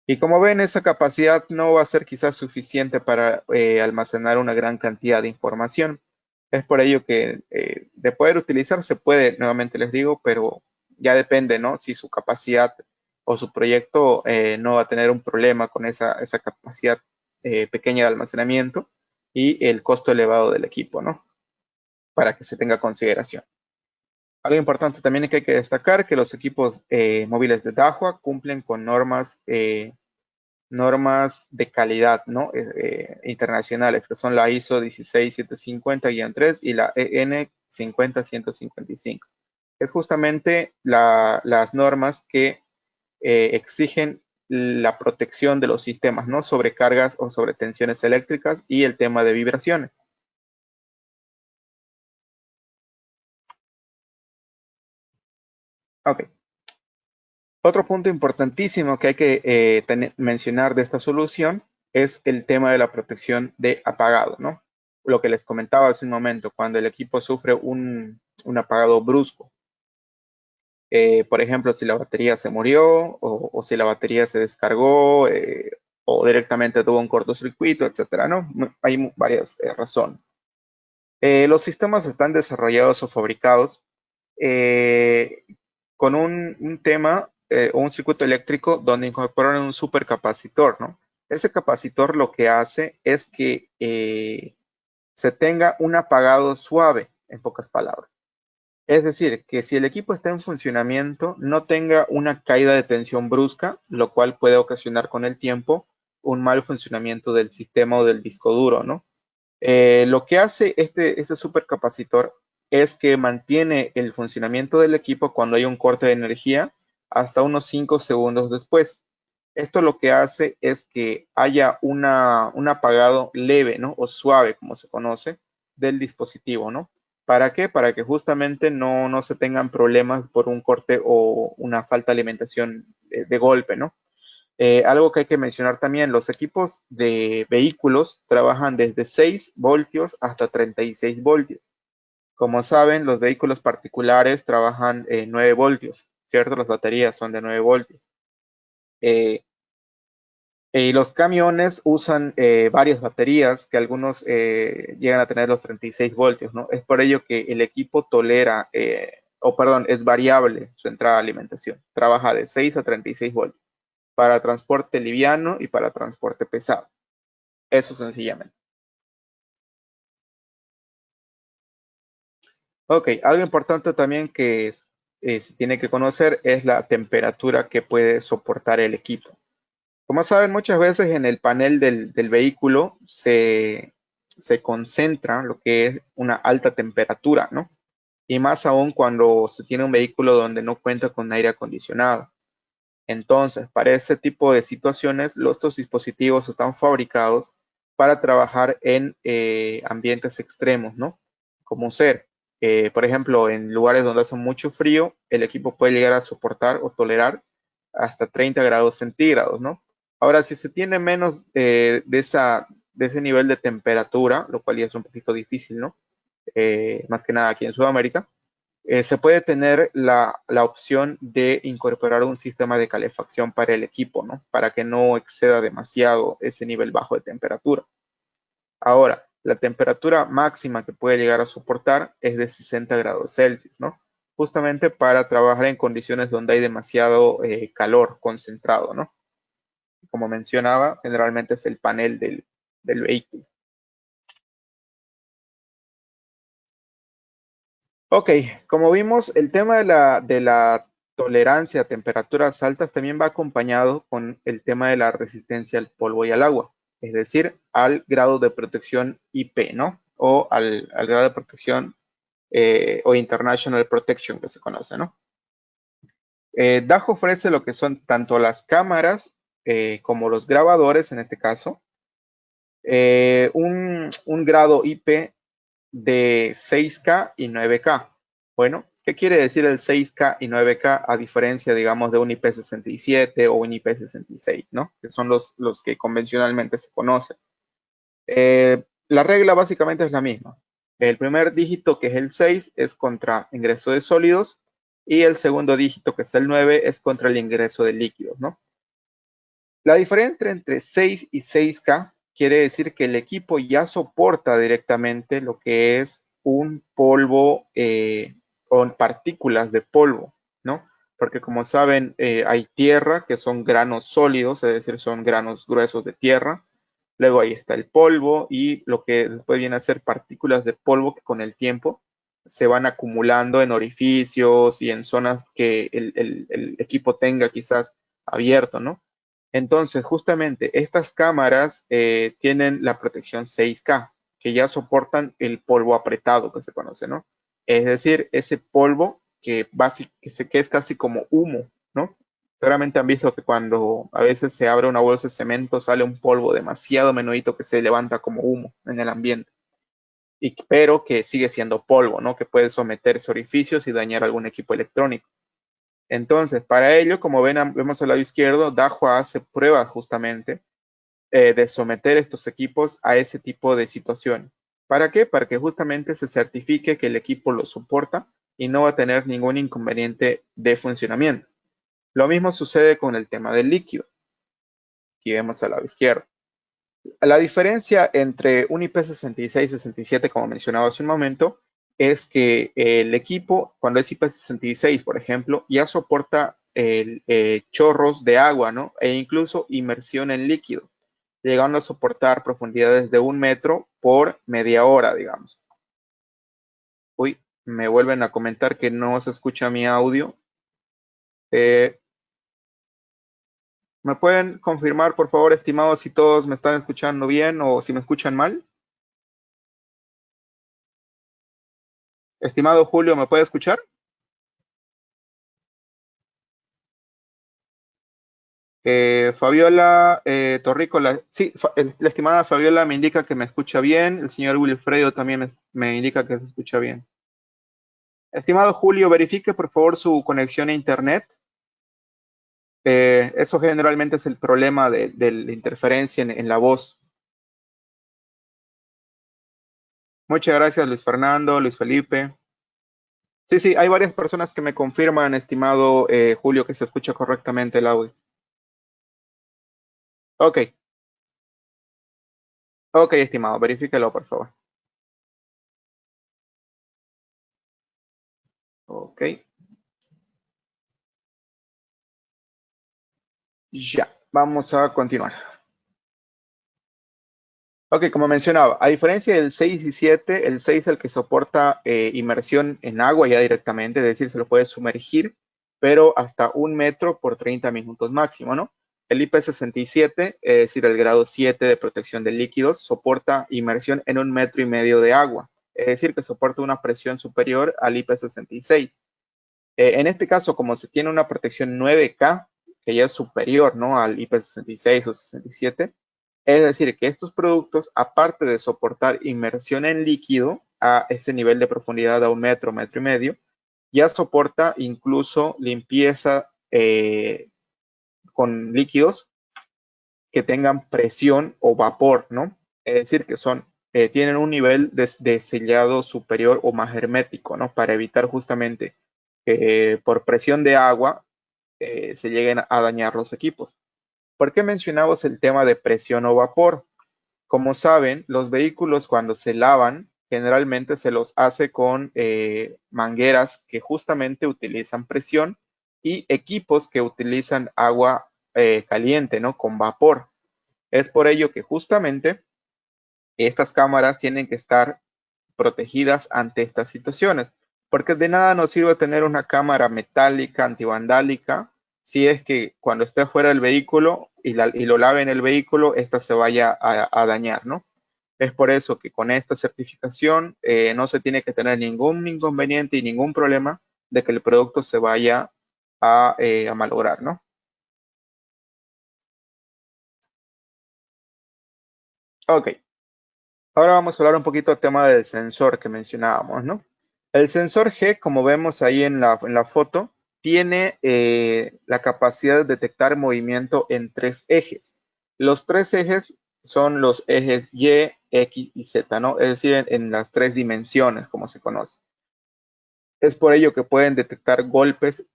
Y como ven, esa capacidad no va a ser quizás suficiente para almacenar una gran cantidad de información. Es por ello que de poder utilizar se puede, nuevamente les digo, pero ya depende, ¿no? Si su capacidad o su proyecto no va a tener un problema con esa capacidad pequeña de almacenamiento y el costo elevado del equipo, ¿no? Para que se tenga en consideración. Algo importante también es que hay que destacar que los equipos móviles de Dahua cumplen con normas de calidad, ¿no? Internacionales, que son la ISO 16750-3 y la EN 50155. Es justamente las normas que exigen la protección de los sistemas, ¿no? Sobrecargas o sobretensiones eléctricas y el tema de vibraciones. Ok. Otro punto importantísimo que hay que mencionar de esta solución es el tema de la protección de apagado, ¿no? Lo que les comentaba hace un momento, cuando el equipo sufre un apagado brusco. Por ejemplo, si la batería se murió o si la batería se descargó o directamente tuvo un cortocircuito, etcétera, ¿no? Hay varias razones. Los sistemas están desarrollados o fabricados eh, con un tema o un circuito eléctrico donde incorporan un supercapacitor, ¿no? Ese capacitor lo que hace es que se tenga un apagado suave, en pocas palabras. Es decir, que si el equipo está en funcionamiento, no tenga una caída de tensión brusca, lo cual puede ocasionar con el tiempo un mal funcionamiento del sistema o del disco duro, ¿no? Lo que hace este supercapacitor es que mantiene el funcionamiento del equipo cuando hay un corte de energía hasta unos 5 segundos después. Esto lo que hace es que haya un apagado leve, ¿no? O suave, como se conoce, del dispositivo, ¿no? ¿Para qué? Para que justamente no se tengan problemas por un corte o una falta de alimentación de golpe, ¿no? Algo que hay que mencionar también, los equipos de vehículos trabajan desde 6 voltios hasta 36 voltios. Como saben, los vehículos particulares trabajan 9 voltios, ¿cierto? Las baterías son de 9 voltios. Eh, y los camiones usan varias baterías que algunos llegan a tener los 36 voltios, ¿no? Es por ello que el equipo tolera, o perdón, es variable su entrada de alimentación. Trabaja de 6 a 36 voltios para transporte liviano y para transporte pesado. Eso sencillamente. Ok, algo importante también que se tiene que conocer es la temperatura que puede soportar el equipo. Como saben, muchas veces en el panel del vehículo se concentra lo que es una alta temperatura, ¿no? Y más aún cuando se tiene un vehículo donde no cuenta con aire acondicionado. Entonces, para ese tipo de situaciones, estos dispositivos están fabricados para trabajar en ambientes extremos, ¿no? Como ser, por ejemplo, en lugares donde hace mucho frío, el equipo puede llegar a soportar o tolerar hasta 30 grados centígrados, ¿no? Ahora, si se tiene menos de ese nivel de temperatura, lo cual ya es un poquito difícil, ¿no? Más que nada aquí en Sudamérica, se puede tener la opción de incorporar un sistema de calefacción para el equipo, ¿no? Para que no exceda demasiado ese nivel bajo de temperatura. Ahora, la temperatura máxima que puede llegar a soportar es de 60 grados Celsius, ¿no? justamente para trabajar en condiciones donde hay demasiado calor concentrado, ¿no? Como mencionaba, generalmente es el panel del vehículo. Ok, como vimos, el tema de la tolerancia a temperaturas altas también va acompañado con el tema de la resistencia al polvo y al agua, es decir, al grado de protección IP, ¿no? O al grado de protección o International Protection que se conoce, ¿no? DAJ ofrece lo que son tanto las cámaras como los grabadores, en este caso, un grado IP de 6K y 9K. Bueno, ¿qué quiere decir el 6K y 9K a diferencia, digamos, de un IP67 o un IP66, ¿no? Que son los que convencionalmente se conocen. La regla básicamente es la misma. El primer dígito, que es el 6, es contra ingreso de sólidos y el segundo dígito, que es el 9, es contra el ingreso de líquidos, ¿no? La diferencia entre 6 y 6K quiere decir que el equipo ya soporta directamente lo que es un polvo o partículas de polvo, ¿no? Porque como saben, hay tierra, que son granos sólidos, es decir, son granos gruesos de tierra. Luego ahí está el polvo y lo que después viene a ser partículas de polvo que con el tiempo se van acumulando en orificios y en zonas que el equipo tenga quizás abierto, ¿no? Entonces, justamente estas cámaras tienen la protección 6K, que ya soportan el polvo apretado que se conoce, ¿no? Es decir, ese polvo que es casi como humo, ¿no? Seguramente han visto que cuando a veces se abre una bolsa de cemento sale un polvo demasiado menudito que se levanta como humo en el ambiente, pero que sigue siendo polvo, ¿no? Que puede someterse a orificios y dañar algún equipo electrónico. Entonces, para ello, como vemos al lado izquierdo, Dahua hace pruebas justamente de someter estos equipos a ese tipo de situación. ¿Para qué? Para que justamente se certifique que el equipo lo soporta y no va a tener ningún inconveniente de funcionamiento. Lo mismo sucede con el tema del líquido. Aquí vemos al lado izquierdo. La diferencia entre un IP66 y 67, como mencionaba hace un momento, es que el equipo, cuando es IP66, por ejemplo, ya soporta chorros de agua, ¿no? E incluso inmersión en líquido, llegando a soportar profundidades de 1 metro por media hora, digamos. Uy, me vuelven a comentar que no se escucha mi audio. Eh, ¿Me pueden confirmar, por favor, estimados, si todos me están escuchando bien o si me escuchan mal? Estimado Julio, ¿me puede escuchar? Fabiola Torrícola, sí, la estimada Fabiola me indica que me escucha bien, el señor Wilfredo también me indica que se escucha bien. Estimado Julio, verifique por favor su conexión a internet. Eso generalmente es el problema de la interferencia en la voz. Muchas gracias, Luis Fernando, Luis Felipe. Sí, sí, hay varias personas que me confirman, estimado Julio, que se escucha correctamente el audio. Ok, ok, estimado, verifíquelo, por favor. Ok, ya, vamos a continuar. Ok, como mencionaba, a diferencia del 6 y 7, el 6 es el que soporta inmersión en agua ya directamente, es decir, se lo puede sumergir, pero hasta 1 metro por 30 minutos máximo, ¿no? El IP67, es decir, el grado 7 de protección de líquidos, soporta inmersión en 1,5 metros de agua, es decir, que soporta una presión superior al IP66. En este caso, como se tiene una protección 9K, que ya es superior, ¿no? Al IP66 o 67, es decir, que estos productos, aparte de soportar inmersión en líquido a ese nivel de profundidad a 1 metro, 1,5 metros, ya soporta incluso limpieza con líquidos que tengan presión o vapor, ¿no? Es decir, que tienen un nivel de sellado superior o más hermético, ¿no? Para evitar justamente que por presión de agua se lleguen a dañar los equipos. ¿Por qué mencionamos el tema de presión o vapor? Como saben, los vehículos cuando se lavan generalmente se los hace con mangueras que justamente utilizan presión y equipos que utilizan agua caliente, ¿no? Con vapor. Es por ello que justamente estas cámaras tienen que estar protegidas ante estas situaciones, porque de nada nos sirve tener una cámara metálica antivandálica si es que cuando esté fuera del vehículo y lo lave en el vehículo, esta se vaya a dañar, ¿no? Es por eso que con esta certificación no se tiene que tener ningún inconveniente y ningún problema de que el producto se vaya a malograr, ¿no? Ok, ahora vamos a hablar un poquito del tema del sensor que mencionábamos, ¿no? El sensor G, como vemos ahí en la foto, tiene la capacidad de detectar movimiento en tres ejes. Los tres ejes son los ejes Y, X y Z, ¿no? Es decir, en las tres dimensiones, como se conoce. Es por ello que pueden detectar golpes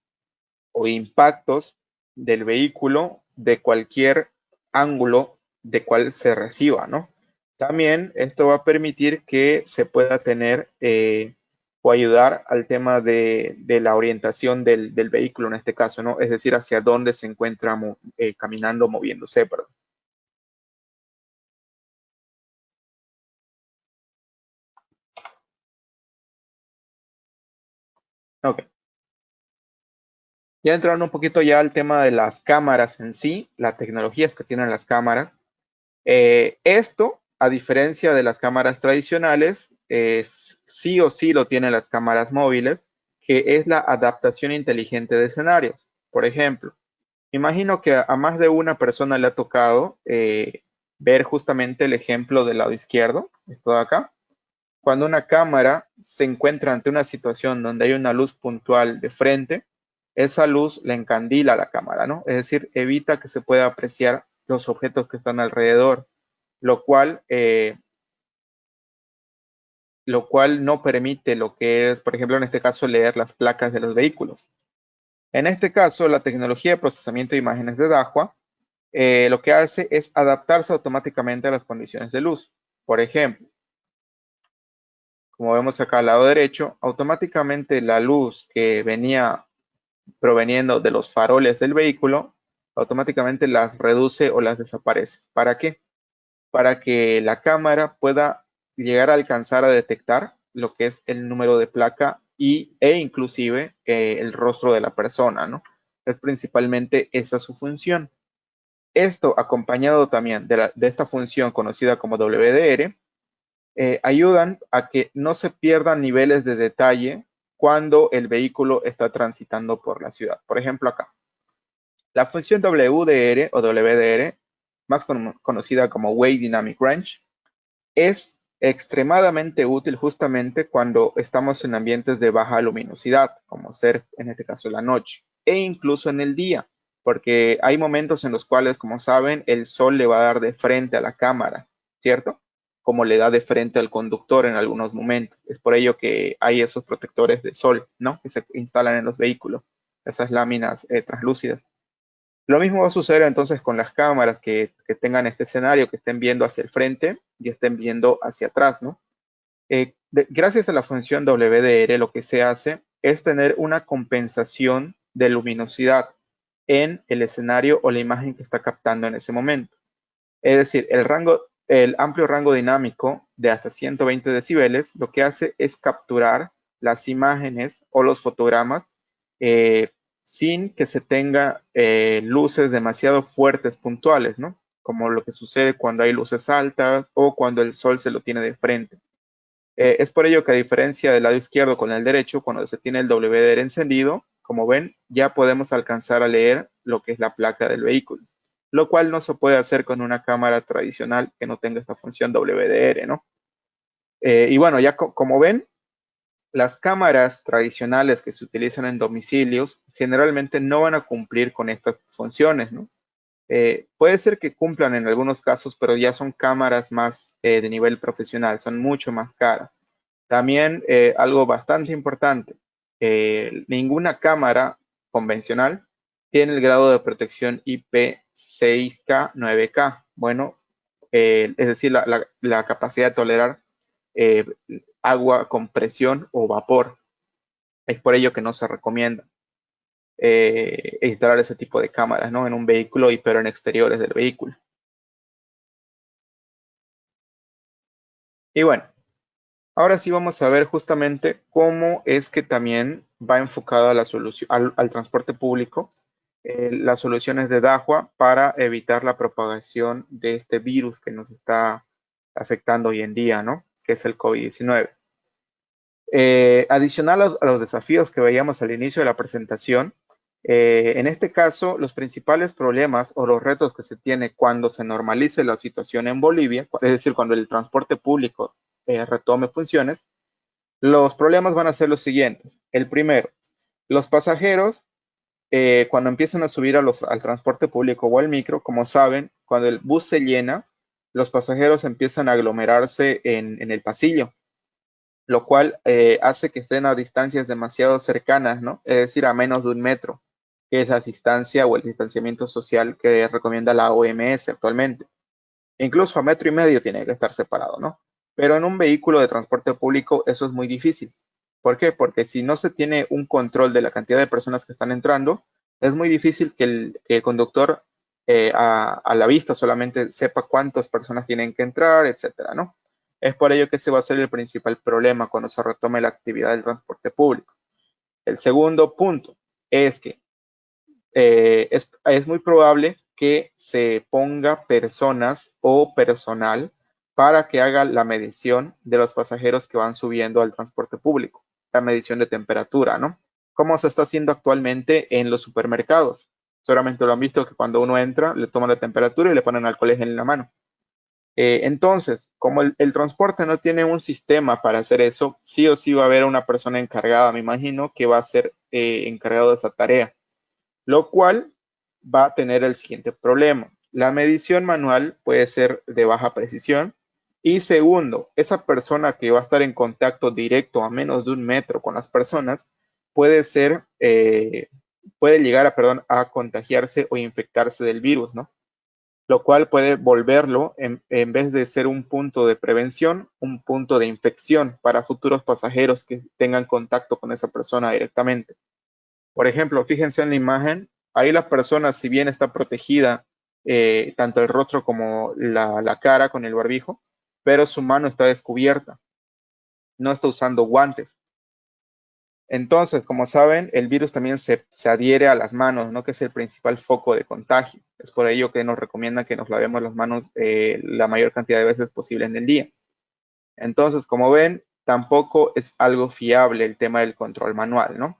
o impactos del vehículo de cualquier ángulo de cual se reciba, ¿no? También esto va a permitir que se pueda tener o ayudar al tema de la orientación del vehículo en este caso, ¿no? Es decir, hacia dónde se encuentra caminando, moviéndose, perdón. Ok. Ya entrando un poquito ya al tema de las cámaras en sí, las tecnologías que tienen las cámaras. Esto, a diferencia de las cámaras tradicionales, sí o sí lo tienen las cámaras móviles, que es la adaptación inteligente de escenarios. Por ejemplo, imagino que a más de una persona le ha tocado ver justamente el ejemplo del lado izquierdo, esto de acá. Cuando una cámara se encuentra ante una situación donde hay una luz puntual de frente, esa luz le encandila a la cámara, ¿no? Es decir, evita que se pueda apreciar los objetos que están alrededor, lo cual, eh, lo cual no permite lo que es, por ejemplo, en este caso, leer las placas de los vehículos. En este caso, la tecnología de procesamiento de imágenes de Dahua lo que hace es adaptarse automáticamente a las condiciones de luz. Por ejemplo, como vemos acá al lado derecho, automáticamente la luz que venía proveniendo de los faroles del vehículo, automáticamente las reduce o las desaparece. ¿Para qué? Para que la cámara pueda llegar a alcanzar a detectar lo que es el número de placa e inclusive el rostro de la persona, ¿no? Es principalmente esa su función. Esto acompañado también de esta función conocida como WDR, ayudan a que no se pierdan niveles de detalle cuando el vehículo está transitando por la ciudad. Por ejemplo, acá, la función WDR o WDR, más conocida como Weight Dynamic Range, es extremadamente útil justamente cuando estamos en ambientes de baja luminosidad, como ser en este caso la noche, e incluso en el día, porque hay momentos en los cuales, como saben, el sol le va a dar de frente a la cámara, ¿cierto? Como le da de frente al conductor en algunos momentos. Es por ello que hay esos protectores de sol, ¿no? Que se instalan en los vehículos, esas láminas translúcidas. Lo mismo va a suceder entonces con las cámaras que tengan este escenario, que estén viendo hacia el frente y estén viendo hacia atrás, ¿no? Gracias a la función WDR, lo que se hace es tener una compensación de luminosidad en el escenario o la imagen que está captando en ese momento. Es decir, el amplio rango dinámico de hasta 120 decibeles lo que hace es capturar las imágenes o los fotogramas eh, sin que se tenga luces demasiado fuertes puntuales, ¿no? Como lo que sucede cuando hay luces altas o cuando el sol se lo tiene de frente. Es por ello que a diferencia del lado izquierdo con el derecho, cuando se tiene el WDR encendido, como ven, ya podemos alcanzar a leer lo que es la placa del vehículo, lo cual no se puede hacer con una cámara tradicional que no tenga esta función WDR, ¿no? Y bueno, ya como ven, las cámaras tradicionales que se utilizan en domicilios generalmente no van a cumplir con estas funciones, ¿no? Puede ser que cumplan en algunos casos, pero ya son cámaras más de nivel profesional, son mucho más caras. También algo bastante importante, ninguna cámara convencional tiene el grado de protección IP6K, 9K. Bueno, es decir, la capacidad de tolerar eh, agua con presión o vapor. Es por ello que no se recomienda instalar ese tipo de cámaras, ¿no? En un vehículo pero en exteriores del vehículo. Y bueno, ahora sí vamos a ver justamente cómo es que también va enfocada la solución al transporte público, las soluciones de Dahua para evitar la propagación de este virus que nos está afectando hoy en día, ¿no? Que es el COVID-19. Adicional a los desafíos que veíamos al inicio de la presentación, en este caso, los principales problemas o los retos que se tiene cuando se normalice la situación en Bolivia, es decir, cuando el transporte público retome funciones, los problemas van a ser los siguientes. El primero, los pasajeros, cuando empiezan a subir al transporte público o al micro, como saben, cuando el bus se llena, los pasajeros empiezan a aglomerarse en el pasillo, lo cual hace que estén a distancias demasiado cercanas, ¿no? Es decir, a menos de 1 metro, que es la distancia o el distanciamiento social que recomienda la OMS actualmente. Incluso a 1,5 metros tiene que estar separado, ¿no? Pero en un vehículo de transporte público eso es muy difícil. ¿Por qué? Porque si no se tiene un control de la cantidad de personas que están entrando, es muy difícil que el conductor a la vista solamente sepa cuántas personas tienen que entrar, etcétera, ¿no? Es por ello que ese va a ser el principal problema cuando se retome la actividad del transporte público. El segundo punto es que es muy probable que se ponga personas o personal para que haga la medición de los pasajeros que van subiendo al transporte público, la medición de temperatura, ¿no? Como se está haciendo actualmente en los supermercados. Seguramente lo han visto que cuando uno entra, le toman la temperatura y le ponen alcohol en la mano. Entonces, como el transporte no tiene un sistema para hacer eso, sí o sí va a haber una persona encargada, me imagino, que va a ser encargado de esa tarea, lo cual va a tener el siguiente problema. La medición manual puede ser de baja precisión. Y segundo, esa persona que va a estar en contacto directo a menos de 1 metro con las personas puede ser, puede llegar a, perdón, a contagiarse o infectarse del virus, ¿no? Lo cual puede volverlo, en vez de ser un punto de prevención, un punto de infección para futuros pasajeros que tengan contacto con esa persona directamente. Por ejemplo, fíjense en la imagen, ahí la persona, si bien está protegida, tanto el rostro como la cara con el barbijo, pero su mano está descubierta, no está usando guantes. Entonces, como saben, el virus también se adhiere a las manos, ¿no? Que es el principal foco de contagio. Es por ello que nos recomienda que nos lavemos las manos la mayor cantidad de veces posible en el día. Entonces, como ven, tampoco es algo fiable el tema del control manual, ¿no?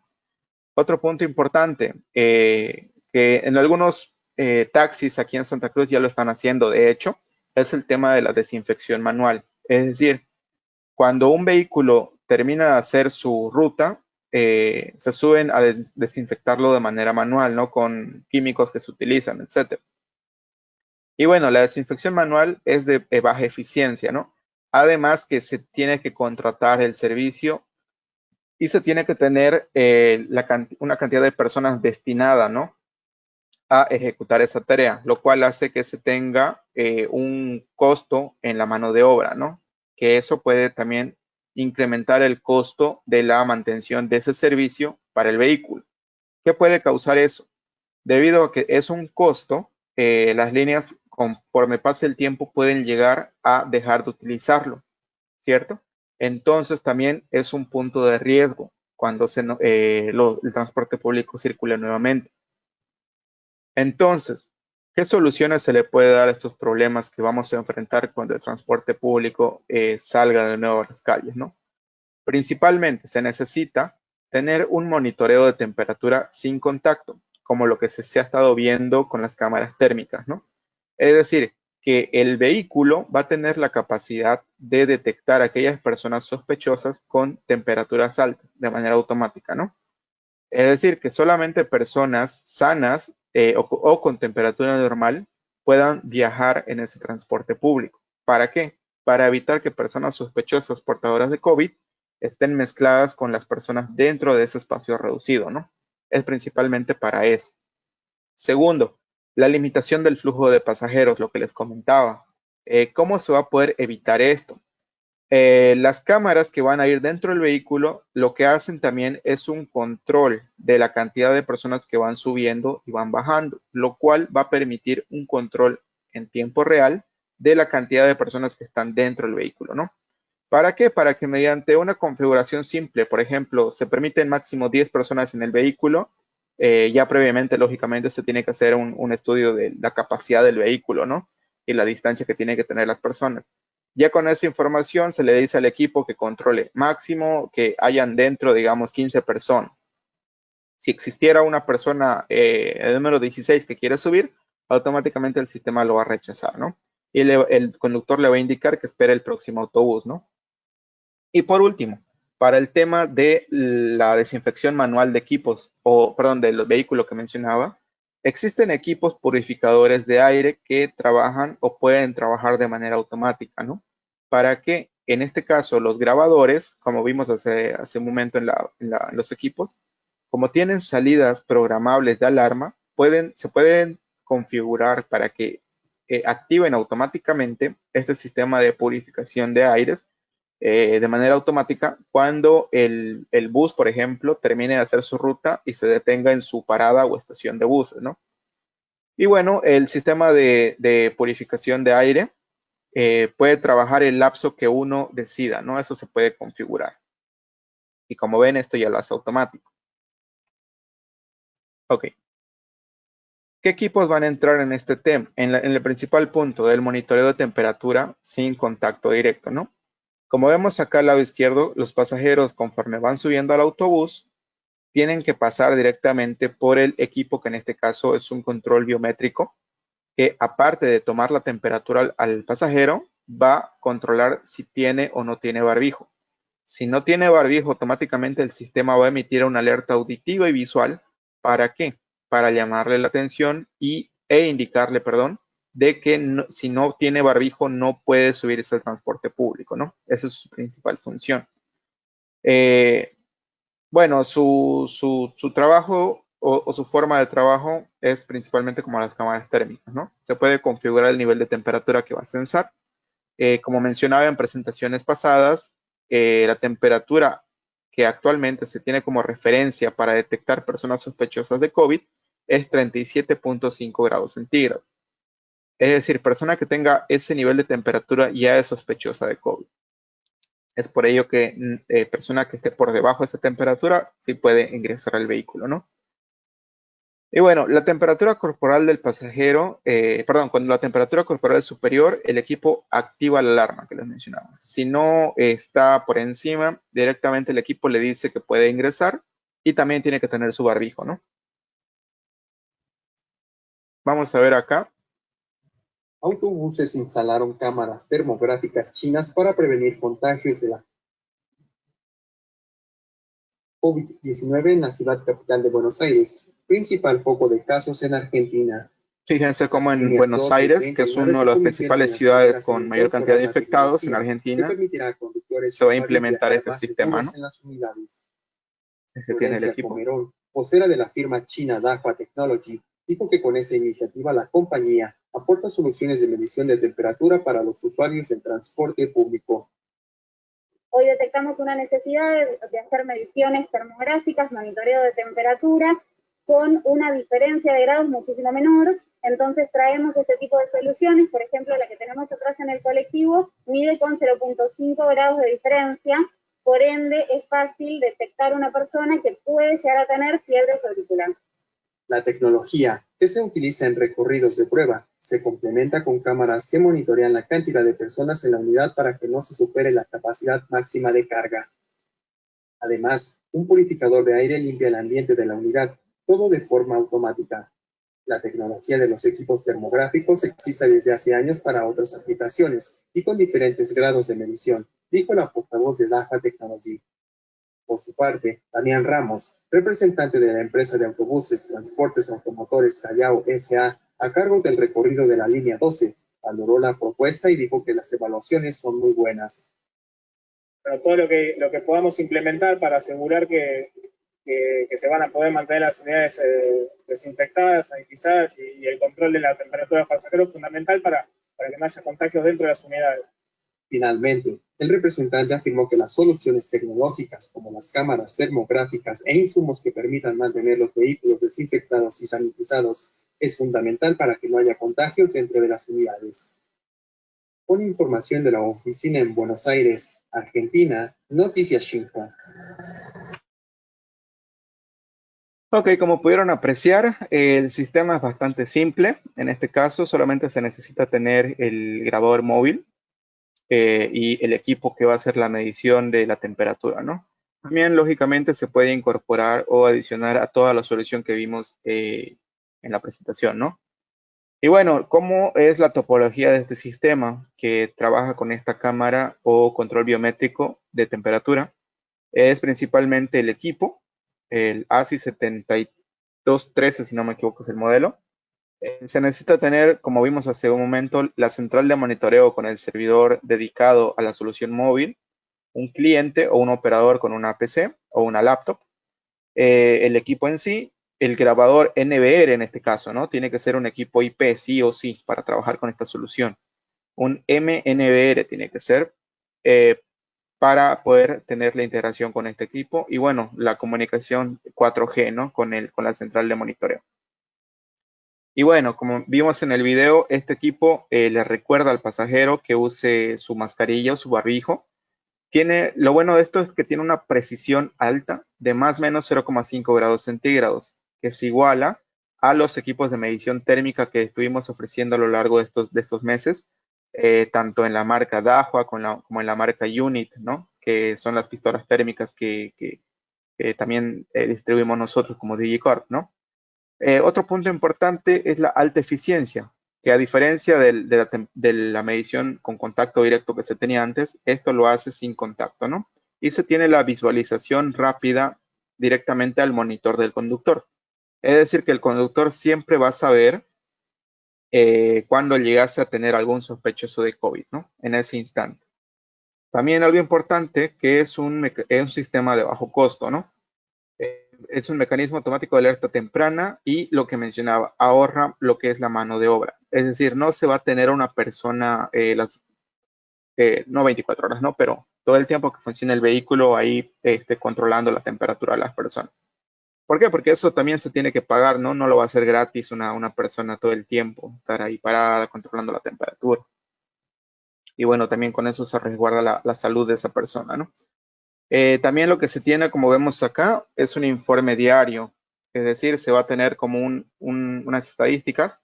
Otro punto importante, que en algunos taxis aquí en Santa Cruz ya lo están haciendo, de hecho, es el tema de la desinfección manual. Es decir, cuando un vehículo termina de hacer su ruta, se suben a desinfectarlo de manera manual, ¿no? Con químicos que se utilizan, etc. Y bueno, la desinfección manual es de baja eficiencia, ¿no? Además que se tiene que contratar el servicio y se tiene que tener una cantidad de personas destinada, ¿no? A ejecutar esa tarea, lo cual hace que se tenga un costo en la mano de obra, ¿no? Que eso puede también incrementar el costo de la mantención de ese servicio para el vehículo. ¿Qué puede causar eso? Debido a que es un costo, las líneas conforme pase el tiempo pueden llegar a dejar de utilizarlo, ¿cierto? Entonces también es un punto de riesgo cuando el transporte público circule nuevamente. Entonces, ¿qué soluciones se le puede dar a estos problemas que vamos a enfrentar cuando el transporte público salga de nuevo a las calles, ¿no? Principalmente se necesita tener un monitoreo de temperatura sin contacto, como lo que se ha estado viendo con las cámaras térmicas, ¿no? Es decir, que el vehículo va a tener la capacidad de detectar a aquellas personas sospechosas con temperaturas altas de manera automática, ¿no? Es decir, que solamente personas sanas o con temperatura normal puedan viajar en ese transporte público. ¿Para qué? Para evitar que personas sospechosas portadoras de COVID estén mezcladas con las personas dentro de ese espacio reducido, ¿no? Es principalmente para eso. Segundo, la limitación del flujo de pasajeros, lo que les comentaba. ¿Cómo se va a poder evitar esto? Las cámaras que van a ir dentro del vehículo, lo que hacen también es un control de la cantidad de personas que van subiendo y van bajando, lo cual va a permitir un control en tiempo real de la cantidad de personas que están dentro del vehículo, ¿no? ¿Para qué? Para que mediante una configuración simple, por ejemplo, se permiten máximo 10 personas en el vehículo, ya previamente, lógicamente, se tiene que hacer un estudio de la capacidad del vehículo, ¿no? Y la distancia que tienen que tener las personas. Ya con esa información se le dice al equipo que controle máximo que hayan dentro, digamos, 15 personas. Si existiera una persona, el número 16 que quiere subir, automáticamente el sistema lo va a rechazar, ¿no? Y el conductor le va a indicar que espere el próximo autobús, ¿no? Y por último, para el tema de la desinfección manual de equipos, o perdón, de los vehículos que mencionaba, existen equipos purificadores de aire que trabajan o pueden trabajar de manera automática, ¿no? Para que, en este caso, los grabadores, como vimos hace un momento en los equipos, como tienen salidas programables de alarma, se pueden configurar para que activen automáticamente este sistema de purificación de aires de manera automática cuando el bus, por ejemplo, termine de hacer su ruta y se detenga en su parada o estación de buses, ¿no? Y bueno, el sistema de purificación de aire puede trabajar el lapso que uno decida, ¿no? Eso se puede configurar. Y como ven, esto ya lo hace automático. Ok. ¿Qué equipos van a entrar en este tema? En el principal punto del monitoreo de temperatura sin contacto directo, ¿no? Como vemos acá al lado izquierdo, los pasajeros conforme van subiendo al autobús, tienen que pasar directamente por el equipo, que en este caso es un control biométrico, que aparte de tomar la temperatura al pasajero, va a controlar si tiene o no tiene barbijo. Si no tiene barbijo, automáticamente el sistema va a emitir una alerta auditiva y visual. ¿Para qué? Para llamarle la atención e indicarle, perdón, de que si no tiene barbijo no puede subirse al transporte público, ¿no? Esa es su principal función. Bueno, su trabajo o su forma de trabajo es principalmente como las cámaras térmicas, ¿no? Se puede configurar el nivel de temperatura que va a sensar. Como mencionaba en presentaciones pasadas, la temperatura que actualmente se tiene como referencia para detectar personas sospechosas de COVID es 37.5 grados centígrados. Es decir, persona que tenga ese nivel de temperatura ya es sospechosa de COVID. Es por ello que persona que esté por debajo de esa temperatura sí puede ingresar al vehículo, ¿no? Y bueno, la temperatura corporal del pasajero, perdón, cuando la temperatura corporal es superior, el equipo activa la alarma que les mencionaba. Si no está por encima, directamente el equipo le dice que puede ingresar y también tiene que tener su barbijo, ¿no? Vamos a ver acá. Autobuses instalaron cámaras termográficas chinas para prevenir contagios de la COVID-19 en la ciudad capital de Buenos Aires, principal foco de casos en Argentina. Fíjense cómo Las en líneas Buenos 12 y Aires, que es 39 una de se las convirtieron en principales las ciudades primeras en con mayor cantidad incorporar de la infectados en tecnología que Argentina, permitirá a conductores se y va a usuarios implementar viajar este más sistema, ¿no? seguros en las unidades. Ese tiene el Florencia equipo. Comerón, vocera de la firma china Dahua Technology, dijo que con esta iniciativa la compañía aporta soluciones de medición de temperatura para los usuarios del transporte público. Hoy detectamos una necesidad de hacer mediciones termográficas, monitoreo de temperatura, con una diferencia de grados muchísimo menor. Entonces traemos este tipo de soluciones, por ejemplo, la que tenemos atrás en el colectivo, mide con 0.5 grados de diferencia, por ende es fácil detectar una persona que puede llegar a tener fiebre auricular. La tecnología, que se utiliza en recorridos de prueba, se complementa con cámaras que monitorean la cantidad de personas en la unidad para que no se supere la capacidad máxima de carga. Además, un purificador de aire limpia el ambiente de la unidad, todo de forma automática. La tecnología de los equipos termográficos existe desde hace años para otras aplicaciones y con diferentes grados de medición, dijo la portavoz de Dahua Technology. Por su parte, Damián Ramos, representante de la empresa de autobuses Transportes Automotores Callao S.A., a cargo del recorrido de la línea 12, valoró la propuesta y dijo que las evaluaciones son muy buenas. Pero todo lo que podamos implementar para asegurar que se van a poder mantener las unidades desinfectadas, sanitizadas y el control de la temperatura de los pasajeros es fundamental para que no haya contagios dentro de las unidades. Finalmente, el representante afirmó que las soluciones tecnológicas como las cámaras termográficas e insumos que permitan mantener los vehículos desinfectados y sanitizados es fundamental para que no haya contagios dentro de las unidades. Con información de la oficina en Buenos Aires, Argentina, Noticias Xinhua. Ok, como pudieron apreciar, el sistema es bastante simple. En este caso, solamente se necesita tener el grabador móvil y el equipo que va a hacer la medición de la temperatura, ¿no? También, lógicamente, se puede incorporar o adicionar a toda la solución que vimos en la presentación, ¿no? Y bueno, ¿cómo es la topología de este sistema que trabaja con esta cámara o control biométrico de temperatura? Es principalmente el equipo, el ASI 7213, si no me equivoco, es el modelo. Se necesita tener, como vimos hace un momento, la central de monitoreo con el servidor dedicado a la solución móvil, un cliente o un operador con una PC o una laptop, el equipo en sí, el grabador NVR en este caso, ¿no? Tiene que ser un equipo IP sí o sí para trabajar con esta solución. Un MNVR tiene que ser para poder tener la integración con este equipo y bueno, la comunicación 4G, ¿no? Con la central de monitoreo. Y bueno, como vimos en el video, este equipo le recuerda al pasajero que use su mascarilla o su barbijo. Lo bueno de esto es que tiene una precisión alta de más o menos 0,5 grados centígrados, que se iguala a los equipos de medición térmica que estuvimos ofreciendo a lo largo de estos meses, tanto en la marca Dahua como en la marca Unit, ¿no? Que son las pistolas térmicas que también distribuimos nosotros como Digicorp, ¿no? Otro punto importante es la alta eficiencia, que a diferencia de la medición con contacto directo que se tenía antes, esto lo hace sin contacto, ¿no? Y se tiene la visualización rápida directamente al monitor del conductor. Es decir, que el conductor siempre va a saber cuando llegase a tener algún sospechoso de COVID, ¿no? En ese instante. También algo importante que es un sistema de bajo costo, ¿no? Es un mecanismo automático de alerta temprana y lo que mencionaba, ahorra lo que es la mano de obra. Es decir, no se va a tener una persona, no 24 horas, ¿no? Pero todo el tiempo que funcione el vehículo ahí controlando la temperatura de las personas. ¿Por qué? Porque eso también se tiene que pagar, ¿no? No lo va a hacer gratis una persona todo el tiempo, estar ahí parada controlando la temperatura. Y bueno, también con eso se resguarda la salud de esa persona, ¿no? También lo que se tiene, como vemos acá, es un informe diario, es decir, se va a tener como unas estadísticas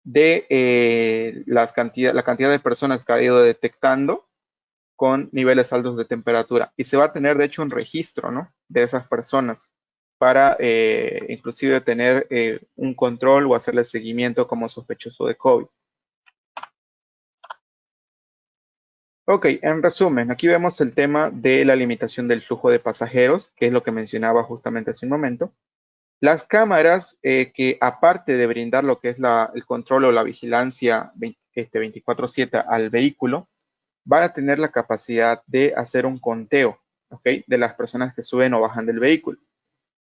de la cantidad de personas que ha ido detectando con niveles altos de temperatura. Y se va a tener, de hecho, un registro, ¿no? De esas personas para inclusive tener un control o hacerle seguimiento como sospechoso de COVID. Ok, en resumen, aquí vemos el tema de la limitación del flujo de pasajeros, que es lo que mencionaba justamente hace un momento. Las cámaras que aparte de brindar lo que es el control o la vigilancia 24/7 al vehículo, van a tener la capacidad de hacer un conteo, ¿ok? De las personas que suben o bajan del vehículo.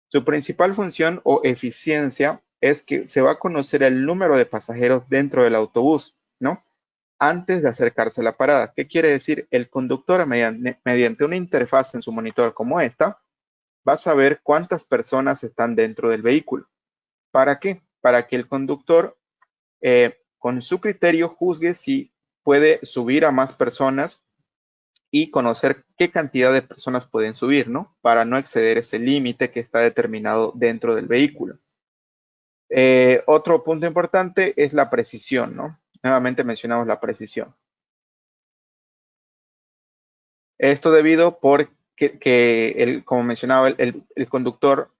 Su principal función o eficiencia es que se va a conocer el número de pasajeros dentro del autobús, ¿no? Antes de acercarse a la parada. ¿Qué quiere decir? El conductor mediante una interfaz en su monitor como esta, va a saber cuántas personas están dentro del vehículo. ¿Para qué? Para que el conductor, con su criterio, juzgue si puede subir a más personas y conocer qué cantidad de personas pueden subir, ¿no? Para no exceder ese límite que está determinado dentro del vehículo. Otro punto importante es la precisión, ¿no? Nuevamente mencionamos la precisión. Esto debido porque como mencionaba, el conductor,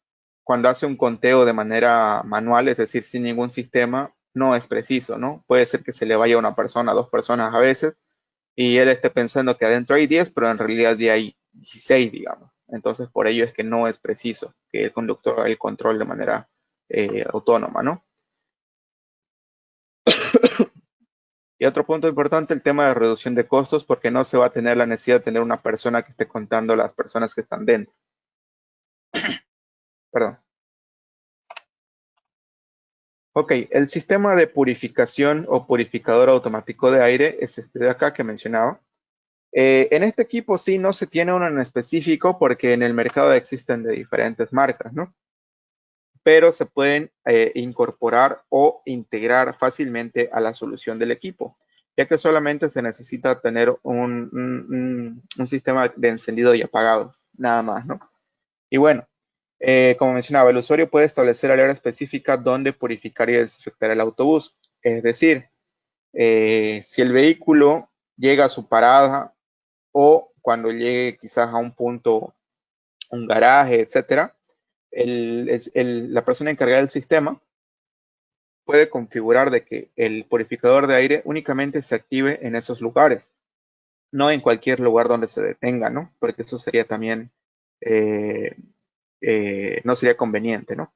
cuando hace un conteo de manera manual, es decir, sin ningún sistema, no es preciso, ¿no? Puede ser que se le vaya una persona, dos personas a veces, y él esté pensando que adentro hay 10, pero en realidad ya hay 16, digamos. Entonces, por ello es que no es preciso que el conductor haga el control de manera autónoma, ¿no? Y otro punto importante, el tema de reducción de costos, porque no se va a tener la necesidad de tener una persona que esté contando las personas que están dentro. Perdón. Ok, el sistema de purificación o purificador automático de aire es este de acá que mencionaba. En este equipo sí no se tiene uno en específico porque en el mercado existen de diferentes marcas, ¿no? Pero se pueden incorporar o integrar fácilmente a la solución del equipo, ya que solamente se necesita tener un sistema de encendido y apagado, nada más, ¿no? Y bueno, como mencionaba, el usuario puede establecer al área específica donde purificar y desinfectar el autobús. Es decir, si el vehículo llega a su parada o cuando llegue quizás a un punto, un garaje, etcétera, la persona encargada del sistema puede configurar de que el purificador de aire únicamente se active en esos lugares, no en cualquier lugar donde se detenga, ¿no? Porque eso sería también, eh, no sería conveniente, ¿no?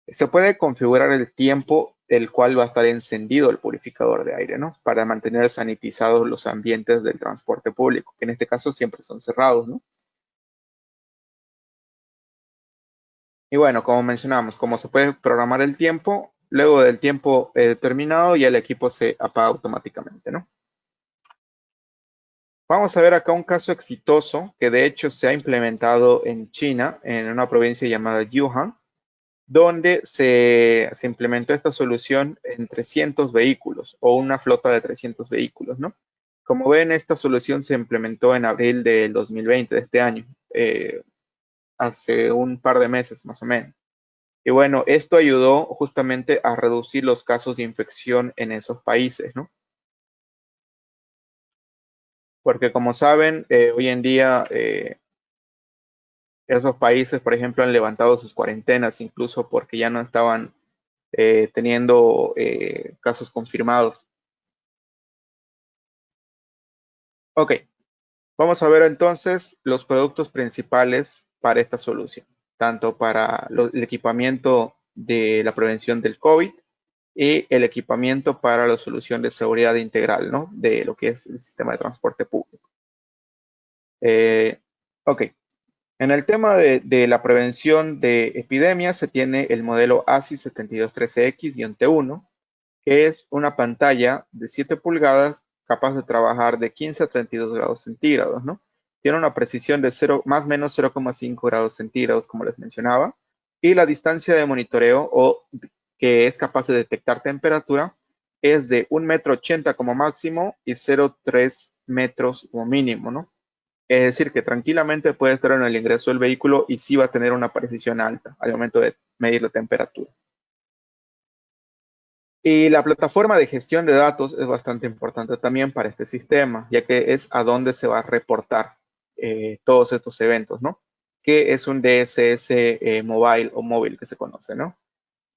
Se puede configurar el tiempo el cual va a estar encendido el purificador de aire, ¿no? Para mantener sanitizados los ambientes del transporte público, que en este caso siempre son cerrados, ¿no? Y bueno, como mencionamos, como se puede programar el tiempo, luego del tiempo determinado ya el equipo se apaga automáticamente, ¿no? Vamos a ver acá un caso exitoso que de hecho se ha implementado en China, en una provincia llamada Yunnan, donde se implementó esta solución en 300 vehículos o una flota de 300 vehículos, ¿no? Como ven, esta solución se implementó en abril del 2020, de este año, hace un par de meses más o menos. Y bueno, esto ayudó justamente a reducir los casos de infección en esos países, ¿no? Porque como saben, hoy en día esos países, por ejemplo, han levantado sus cuarentenas incluso porque ya no estaban teniendo casos confirmados. Ok, vamos a ver entonces los productos principales para esta solución, tanto para el equipamiento de la prevención del COVID y el equipamiento para la solución de seguridad integral, ¿no? De lo que es el sistema de transporte público. Ok, en el tema de la prevención de epidemias se tiene el modelo ASI 7213X-T1, que es una pantalla de 7 pulgadas capaz de trabajar de 15 a 32 grados centígrados, ¿no? Tiene una precisión de 0, más o menos 0,5 grados centígrados, como les mencionaba, y la distancia de monitoreo o que es capaz de detectar temperatura es de 1,80 m como máximo y 0,3 metros como mínimo, ¿no? Es decir, que tranquilamente puede estar en el ingreso del vehículo y sí va a tener una precisión alta al momento de medir la temperatura. Y la plataforma de gestión de datos es bastante importante también para este sistema, ya que es a donde se va a reportar todos estos eventos, ¿no? Que es un DSS mobile o móvil que se conoce, ¿no?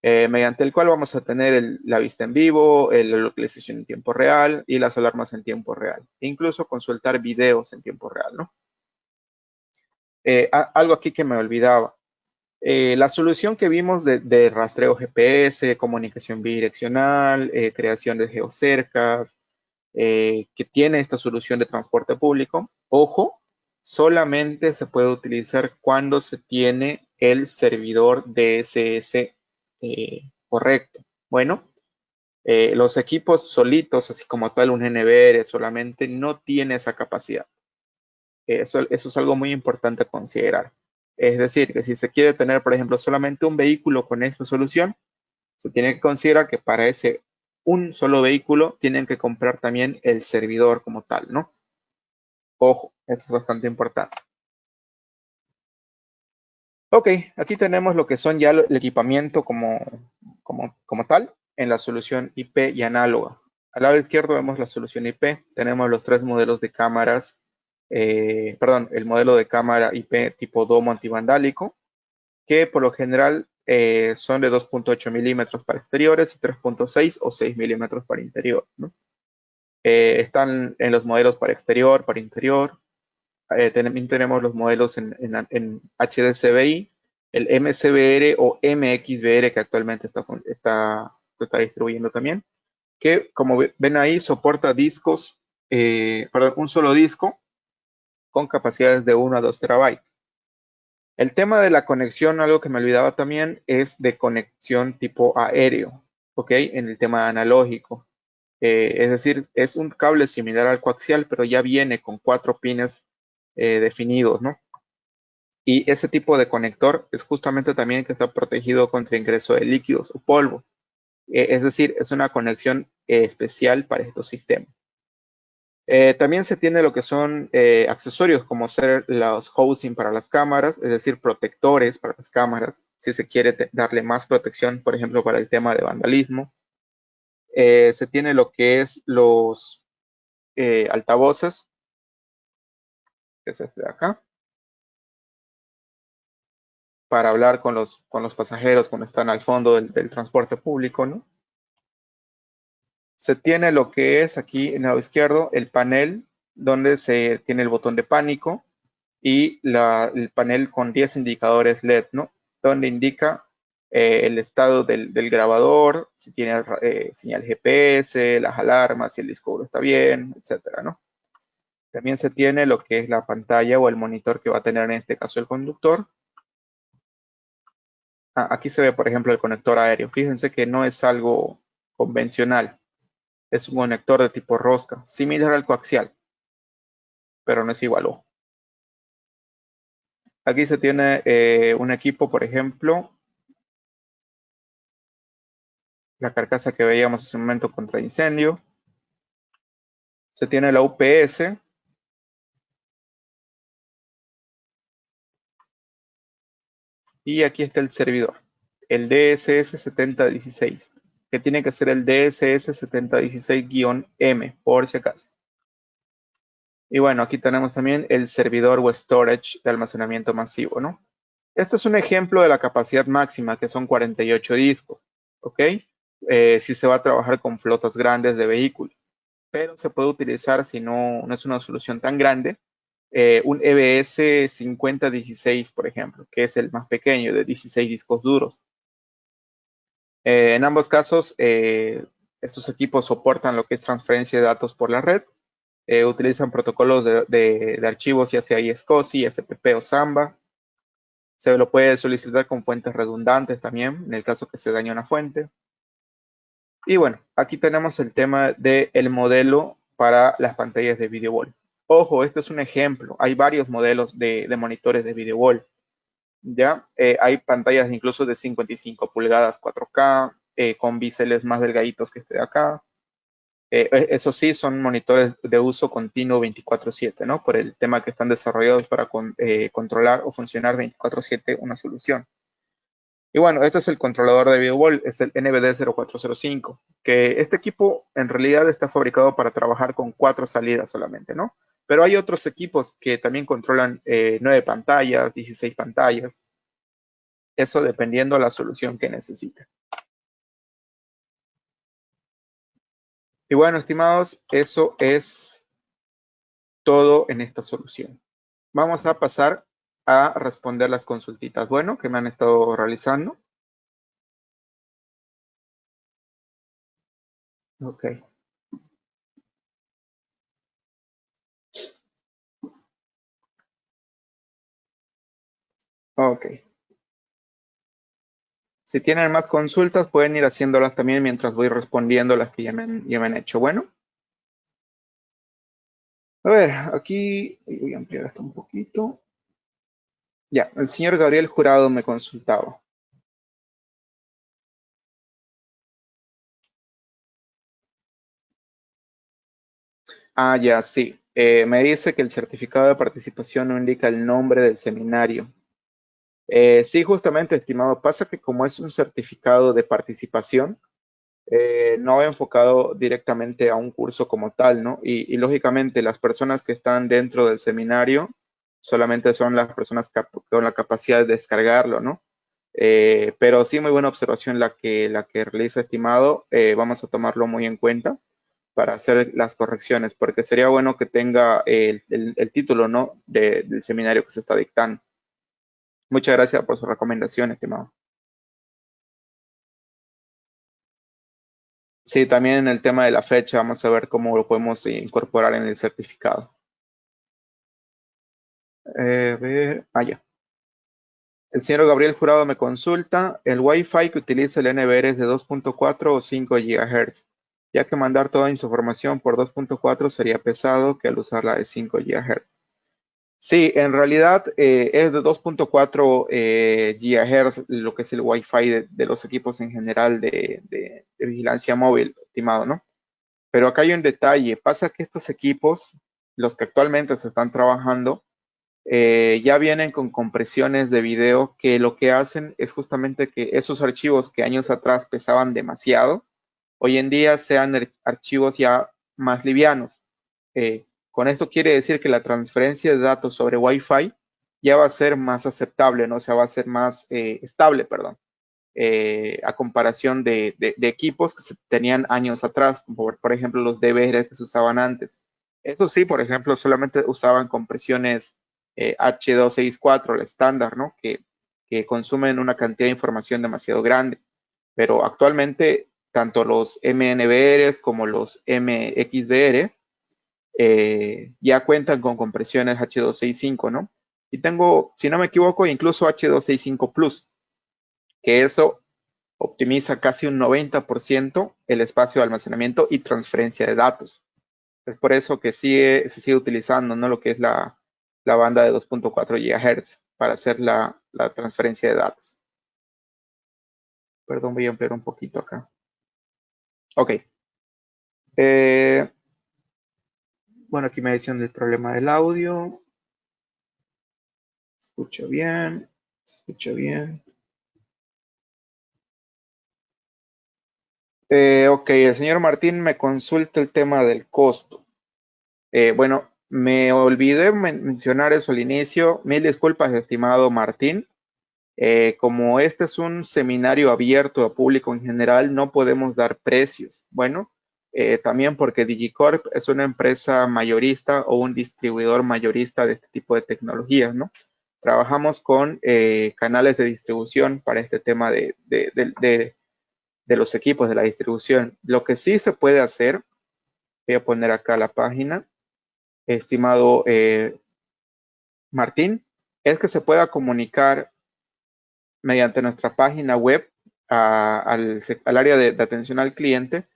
Mediante el cual vamos a tener la vista en vivo, la localización en tiempo real y las alarmas en tiempo real. Incluso consultar videos en tiempo real, ¿no? Algo aquí que me olvidaba. La solución que vimos de rastreo GPS, comunicación bidireccional, creación de geocercas, que tiene esta solución de transporte público, ojo, solamente se puede utilizar cuando se tiene el servidor DSS correcto. Bueno, los equipos solitos, así como tal un NVR, solamente no tiene esa capacidad. Eso es algo muy importante a considerar. Es decir, que si se quiere tener, por ejemplo, solamente un vehículo con esta solución, se tiene que considerar que para ese un solo vehículo tienen que comprar también el servidor como tal, ¿no? Ojo, esto es bastante importante. Ok, aquí tenemos lo que son ya el equipamiento como tal en la solución IP y análoga. Al lado izquierdo vemos la solución IP. Tenemos los 3 modelos de cámaras, el modelo de cámara IP tipo domo antivandálico, que por lo general son de 2,8 milímetros para exteriores y 3,6 o 6 milímetros para interior, ¿no? Están en los modelos para exterior, para interior. También tenemos los modelos en HDCBI, el MCBR o MXBR que actualmente está distribuyendo también, que como ven ahí soporta discos, un solo disco con capacidades de 1 a 2 terabytes. El tema de la conexión, algo que me olvidaba también, es de conexión tipo aéreo, ¿ok? En el tema analógico. Es decir, es un cable similar al coaxial, pero ya viene con 4 pines definidos, ¿no? Y ese tipo de conector es justamente también que está protegido contra ingreso de líquidos o polvo. Es decir, es una conexión especial para estos sistemas. También se tiene lo que son accesorios como ser los housing para las cámaras, es decir, protectores para las cámaras, si se quiere darle más protección, por ejemplo, para el tema de vandalismo. Se tiene lo que es los altavoces, que es este de acá, para hablar con los pasajeros cuando están al fondo del transporte público, ¿no? Se tiene lo que es aquí en el lado izquierdo el panel donde se tiene el botón de pánico y el panel con 10 indicadores LED, ¿no? Donde indica el estado del grabador, si tiene señal GPS, las alarmas, si el disco duro está bien, etcétera, ¿no? También se tiene lo que es la pantalla o el monitor que va a tener en este caso el conductor. Aquí se ve, por ejemplo, el conector aéreo. Fíjense que no es algo convencional. Es un conector de tipo rosca, similar al coaxial, pero no es igual. Ojo. Aquí se tiene un equipo, por ejemplo, la carcasa que veíamos hace un momento contra incendio. Se tiene la UPS. Y aquí está el servidor, el DSS 7016, que tiene que ser el DSS 7016-M, por si acaso. Y bueno, aquí tenemos también el servidor o storage de almacenamiento masivo, ¿no? Este es un ejemplo de la capacidad máxima, que son 48 discos, ¿ok? Si se va a trabajar con flotas grandes de vehículos, pero se puede utilizar, si no es una solución tan grande, un EBS 5016, por ejemplo, que es el más pequeño, de 16 discos duros. En ambos casos, estos equipos soportan lo que es transferencia de datos por la red. Utilizan protocolos de archivos, ya sea iSCSI, FTP o Samba. Se lo puede solicitar con fuentes redundantes también, en el caso que se dañe una fuente. Y bueno, aquí tenemos el tema del modelo para las pantallas de video wall. Ojo, este es un ejemplo. Hay varios modelos de monitores de video wall. ¿Ya? Hay pantallas incluso de 55 pulgadas 4K, con biseles más delgaditos que este de acá. Eso sí, son monitores de uso continuo 24/7, ¿no? Por el tema que están desarrollados para controlar o funcionar 24/7 una solución. Y bueno, este es el controlador de video wall, es el NBD0405, que este equipo en realidad está fabricado para trabajar con 4 salidas solamente, ¿no? Pero hay otros equipos que también controlan 9 pantallas, 16 pantallas. Eso dependiendo de la solución que necesite. Y bueno, estimados, eso es todo en esta solución. Vamos a pasar a responder las consultitas, bueno, que me han estado realizando. Ok. Ok. Si tienen más consultas, pueden ir haciéndolas también mientras voy respondiendo las que ya me han hecho. Bueno. A ver, aquí voy a ampliar esto un poquito. Ya, el señor Gabriel Jurado me consultaba. Ah, ya, sí. Me dice que el certificado de participación no indica el nombre del seminario. Sí, justamente, estimado. Pasa que como es un certificado de participación, no va enfocado directamente a un curso como tal, ¿no? Y lógicamente las personas que están dentro del seminario solamente son las personas con la capacidad de descargarlo, ¿no? Pero sí, muy buena observación la que realiza, estimado. Vamos a tomarlo muy en cuenta para hacer las correcciones, porque sería bueno que tenga el título, ¿no? Del seminario que se está dictando. Muchas gracias por su recomendación, estimado. Sí, también en el tema de la fecha, vamos a ver cómo lo podemos incorporar en el certificado. Ya. El señor Gabriel Jurado me consulta, ¿el Wi-Fi que utiliza el NVR es de 2.4 o 5 GHz? ya que mandar toda esa información por 2.4 sería pesado que al usarla de 5 GHz. Sí, en realidad es de 2.4 GHz lo que es el Wi-Fi de los equipos en general de vigilancia móvil, estimado, ¿no? Pero acá hay un detalle. Pasa que estos equipos, los que actualmente se están trabajando, ya vienen con compresiones de video que lo que hacen es justamente que esos archivos que años atrás pesaban demasiado, hoy en día sean archivos ya más livianos. Con esto quiere decir que la transferencia de datos sobre Wi-Fi ya va a ser más aceptable, ¿no? O sea, va a ser más estable, perdón, a comparación de equipos que se tenían años atrás, por ejemplo, los DVR que se usaban antes. Eso sí, por ejemplo, solamente usaban compresiones H264, el estándar, ¿no? Que consumen una cantidad de información demasiado grande. Pero actualmente, tanto los MNVRs como los MXVR ya cuentan con compresiones H265, ¿no? Y tengo, si no me equivoco, incluso H265 Plus, que eso optimiza casi un 90% el espacio de almacenamiento y transferencia de datos. Es por eso que se sigue utilizando, ¿no? Lo que es la banda de 2.4 GHz para hacer la transferencia de datos. Perdón, voy a ampliar un poquito acá. Ok. Bueno, aquí me decían del problema del audio. Escucho bien. Escucho bien. Ok, el señor Martín me consulta el tema del costo. Bueno, me olvidé mencionar eso al inicio. Mil disculpas, estimado Martín. Como este es un seminario abierto a público en general, no podemos dar precios. Bueno, también porque Digicorp es una empresa mayorista o un distribuidor mayorista de este tipo de tecnologías, ¿no? Trabajamos con canales de distribución para este tema de los equipos de la distribución. Lo que sí se puede hacer, voy a poner acá la página, estimado Martín, es que se pueda comunicar mediante nuestra página web al área de atención al cliente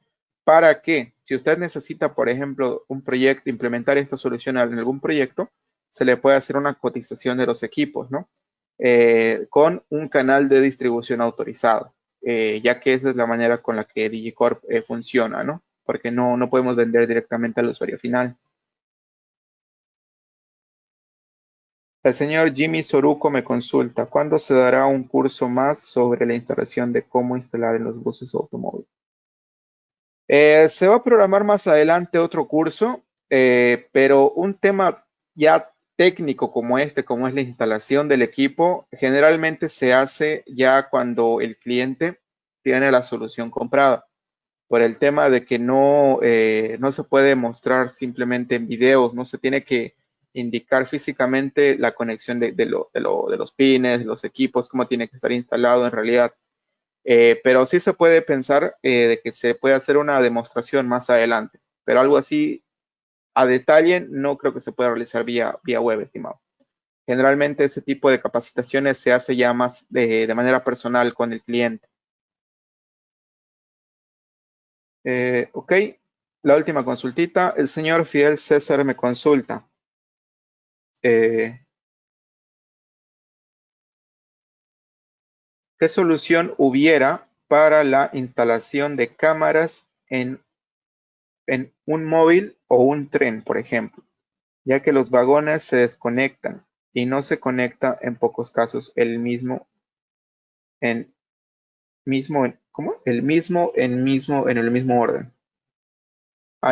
para que si usted necesita, por ejemplo, un proyecto, implementar esta solución en algún proyecto, se le puede hacer una cotización de los equipos, ¿no? Con un canal de distribución autorizado, ya que esa es la manera con la que Digicorp funciona, ¿no? Porque no podemos vender directamente al usuario final. El señor Jimmy Soruco me consulta, ¿cuándo se dará un curso más sobre la instalación de cómo instalar en los buses automóviles? Se va a programar más adelante otro curso, pero un tema ya técnico como este, como es la instalación del equipo, generalmente se hace ya cuando el cliente tiene la solución comprada, por el tema de que no se puede mostrar simplemente en videos, no se tiene que indicar físicamente la conexión de los pines, de los equipos, cómo tiene que estar instalado en realidad. Pero sí se puede pensar de que se puede hacer una demostración más adelante, pero algo así a detalle no creo que se pueda realizar vía web, estimado. Generalmente ese tipo de capacitaciones se hace ya más de manera personal con el cliente. Ok, la última consultita. El señor Fidel César me consulta. ¿Qué solución hubiera para la instalación de cámaras en un móvil o un tren, por ejemplo? Ya que los vagones se desconectan y no se conecta en pocos casos el mismo en ¿cómo? El mismo en el mismo orden.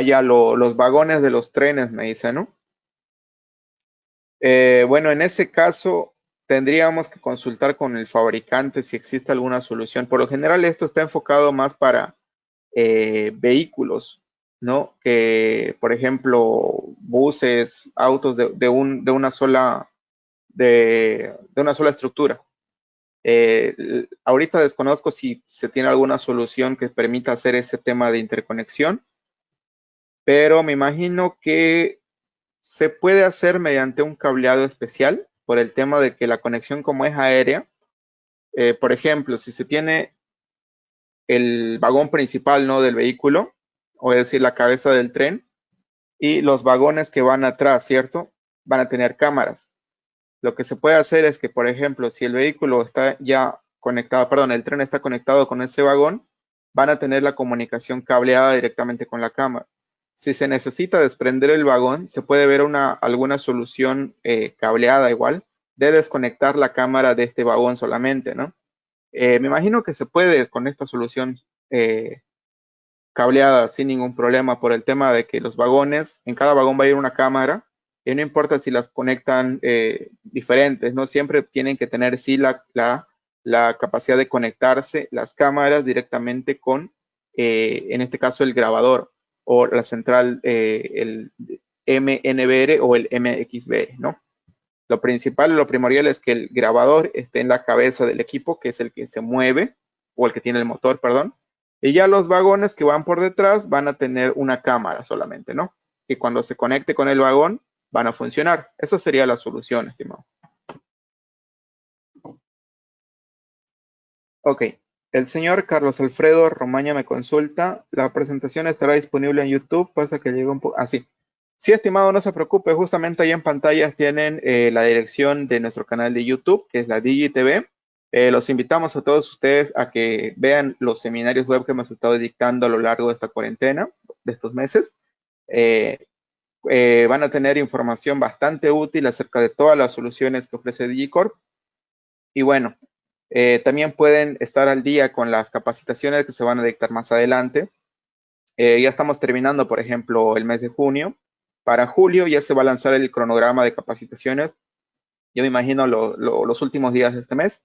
Ya los vagones de los trenes, me dice, ¿no? Bueno, en ese caso tendríamos que consultar con el fabricante si existe alguna solución. Por lo general esto está enfocado más para vehículos, ¿no? Que, por ejemplo, buses, autos de una sola estructura. Ahorita desconozco si se tiene alguna solución que permita hacer ese tema de interconexión, pero me imagino que se puede hacer mediante un cableado especial por el tema de que la conexión como es aérea, por ejemplo, si se tiene el vagón principal, ¿no?, del vehículo, o es decir, la cabeza del tren, y los vagones que van atrás, ¿cierto? Van a tener cámaras. Lo que se puede hacer es que, por ejemplo, si el vehículo está ya conectado, perdón, el tren está conectado con ese vagón, van a tener la comunicación cableada directamente con la cámara. Si se necesita desprender el vagón, se puede ver alguna solución cableada igual de desconectar la cámara de este vagón solamente, ¿no? Me imagino que se puede con esta solución cableada sin ningún problema por el tema de que los vagones, en cada vagón va a ir una cámara y no importa si las conectan diferentes, ¿no? Siempre tienen que tener sí la capacidad de conectarse las cámaras directamente con, en este caso, el grabador o la central, el MNBR o el MXBR, ¿no? Lo principal, lo primordial es que el grabador esté en la cabeza del equipo, que es el que se mueve, o el que tiene el motor, perdón. Y ya los vagones que van por detrás van a tener una cámara solamente, ¿no? Y cuando se conecte con el vagón, van a funcionar. Esa sería la solución, estimado. Ok. El señor Carlos Alfredo Romaña me consulta. La presentación estará disponible en YouTube. Pasa que llega un poco... Así. Sí, estimado, no se preocupe. Justamente ahí en pantalla tienen la dirección de nuestro canal de YouTube, que es la DigiTV. Los invitamos a todos ustedes a que vean los seminarios web que hemos estado dictando a lo largo de esta cuarentena, de estos meses. Van a tener información bastante útil acerca de todas las soluciones que ofrece Digicorp. Y bueno, también pueden estar al día con las capacitaciones que se van a dictar más adelante. Ya estamos terminando, por ejemplo, el mes de junio. Para julio ya se va a lanzar el cronograma de capacitaciones. Yo me imagino los últimos días de este mes,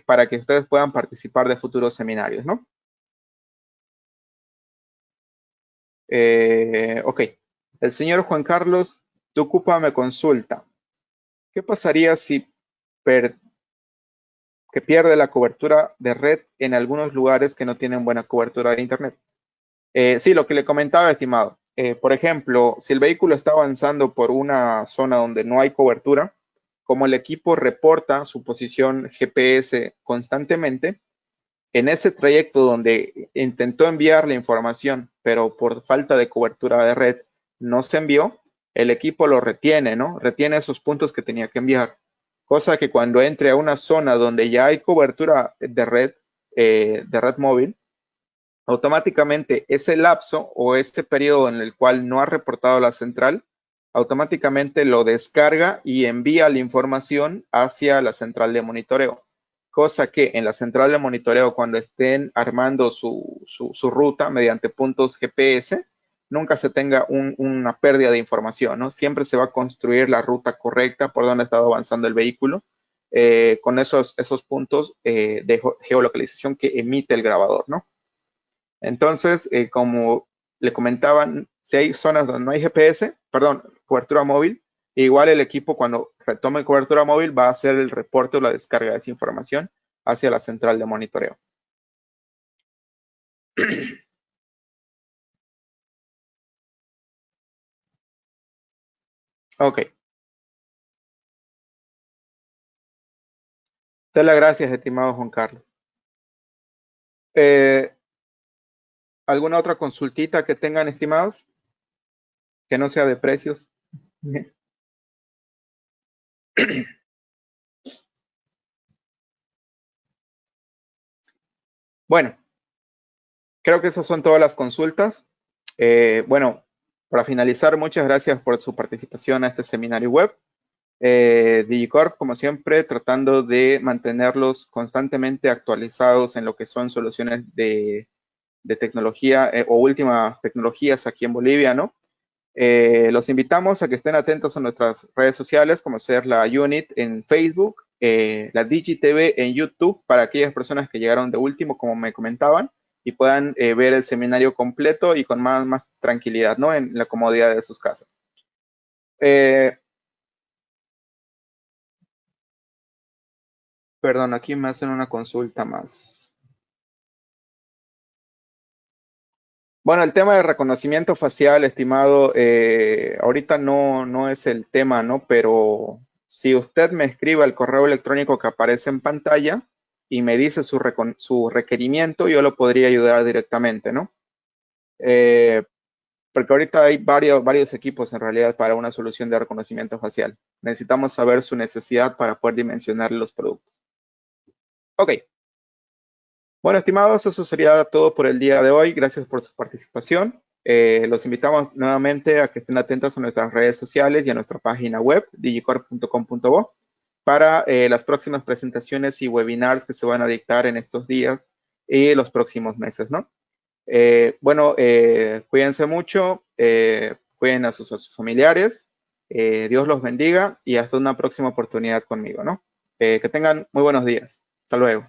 para que ustedes puedan participar de futuros seminarios, ¿no? Ok. El señor Juan Carlos Tucupa me consulta. ¿Qué pasaría si pierde la cobertura de red en algunos lugares que no tienen buena cobertura de internet? Sí, lo que le comentaba, estimado. Por ejemplo, si el vehículo está avanzando por una zona donde no hay cobertura, como el equipo reporta su posición GPS constantemente, en ese trayecto donde intentó enviar la información, pero por falta de cobertura de red no se envió, el equipo lo retiene, ¿no? Retiene esos puntos que tenía que enviar. Cosa que cuando entre a una zona donde ya hay cobertura de red móvil, automáticamente ese lapso o ese periodo en el cual no ha reportado la central, automáticamente lo descarga y envía la información hacia la central de monitoreo. Cosa que en la central de monitoreo, cuando estén armando su ruta mediante puntos GPS, nunca se tenga una pérdida de información, ¿no? Siempre se va a construir la ruta correcta por donde ha estado avanzando el vehículo, con esos puntos de geolocalización que emite el grabador, ¿no? Entonces, como le comentaban, si hay zonas donde no hay GPS, perdón, cobertura móvil, igual el equipo cuando retome cobertura móvil va a hacer el reporte o la descarga de esa información hacia la central de monitoreo. Ok. Te las gracias, estimado Juan Carlos. ¿Alguna otra consultita que tengan, estimados? Que no sea de precios. Bueno, creo que esas son todas las consultas. Bueno, para finalizar, muchas gracias por su participación a este seminario web. Digicorp, como siempre, tratando de mantenerlos constantemente actualizados en lo que son soluciones de tecnología o últimas tecnologías aquí en Bolivia, ¿no? Los invitamos a que estén atentos a nuestras redes sociales, como ser la UNIT en Facebook, la DigiTV en YouTube, para aquellas personas que llegaron de último, como me comentaban, y puedan ver el seminario completo y con más tranquilidad, ¿no? En la comodidad de sus casas. Perdón, aquí me hacen una consulta más. Bueno, el tema de reconocimiento facial, estimado, ahorita no es el tema, ¿no? Pero si usted me escribe al correo electrónico que aparece en pantalla y me dice su requerimiento, yo lo podría ayudar directamente, ¿no? porque ahorita hay varios equipos en realidad para una solución de reconocimiento facial. Necesitamos saber su necesidad para poder dimensionar los productos. Ok. Bueno, estimados, eso sería todo por el día de hoy. Gracias por su participación. Los invitamos nuevamente a que estén atentos a nuestras redes sociales y a nuestra página web, digicorp.com.bo, para las próximas presentaciones y webinars que se van a dictar en estos días y los próximos meses, ¿no? Cuídense mucho, cuiden a sus familiares, Dios los bendiga y hasta una próxima oportunidad conmigo, ¿no? Que tengan muy buenos días. Hasta luego.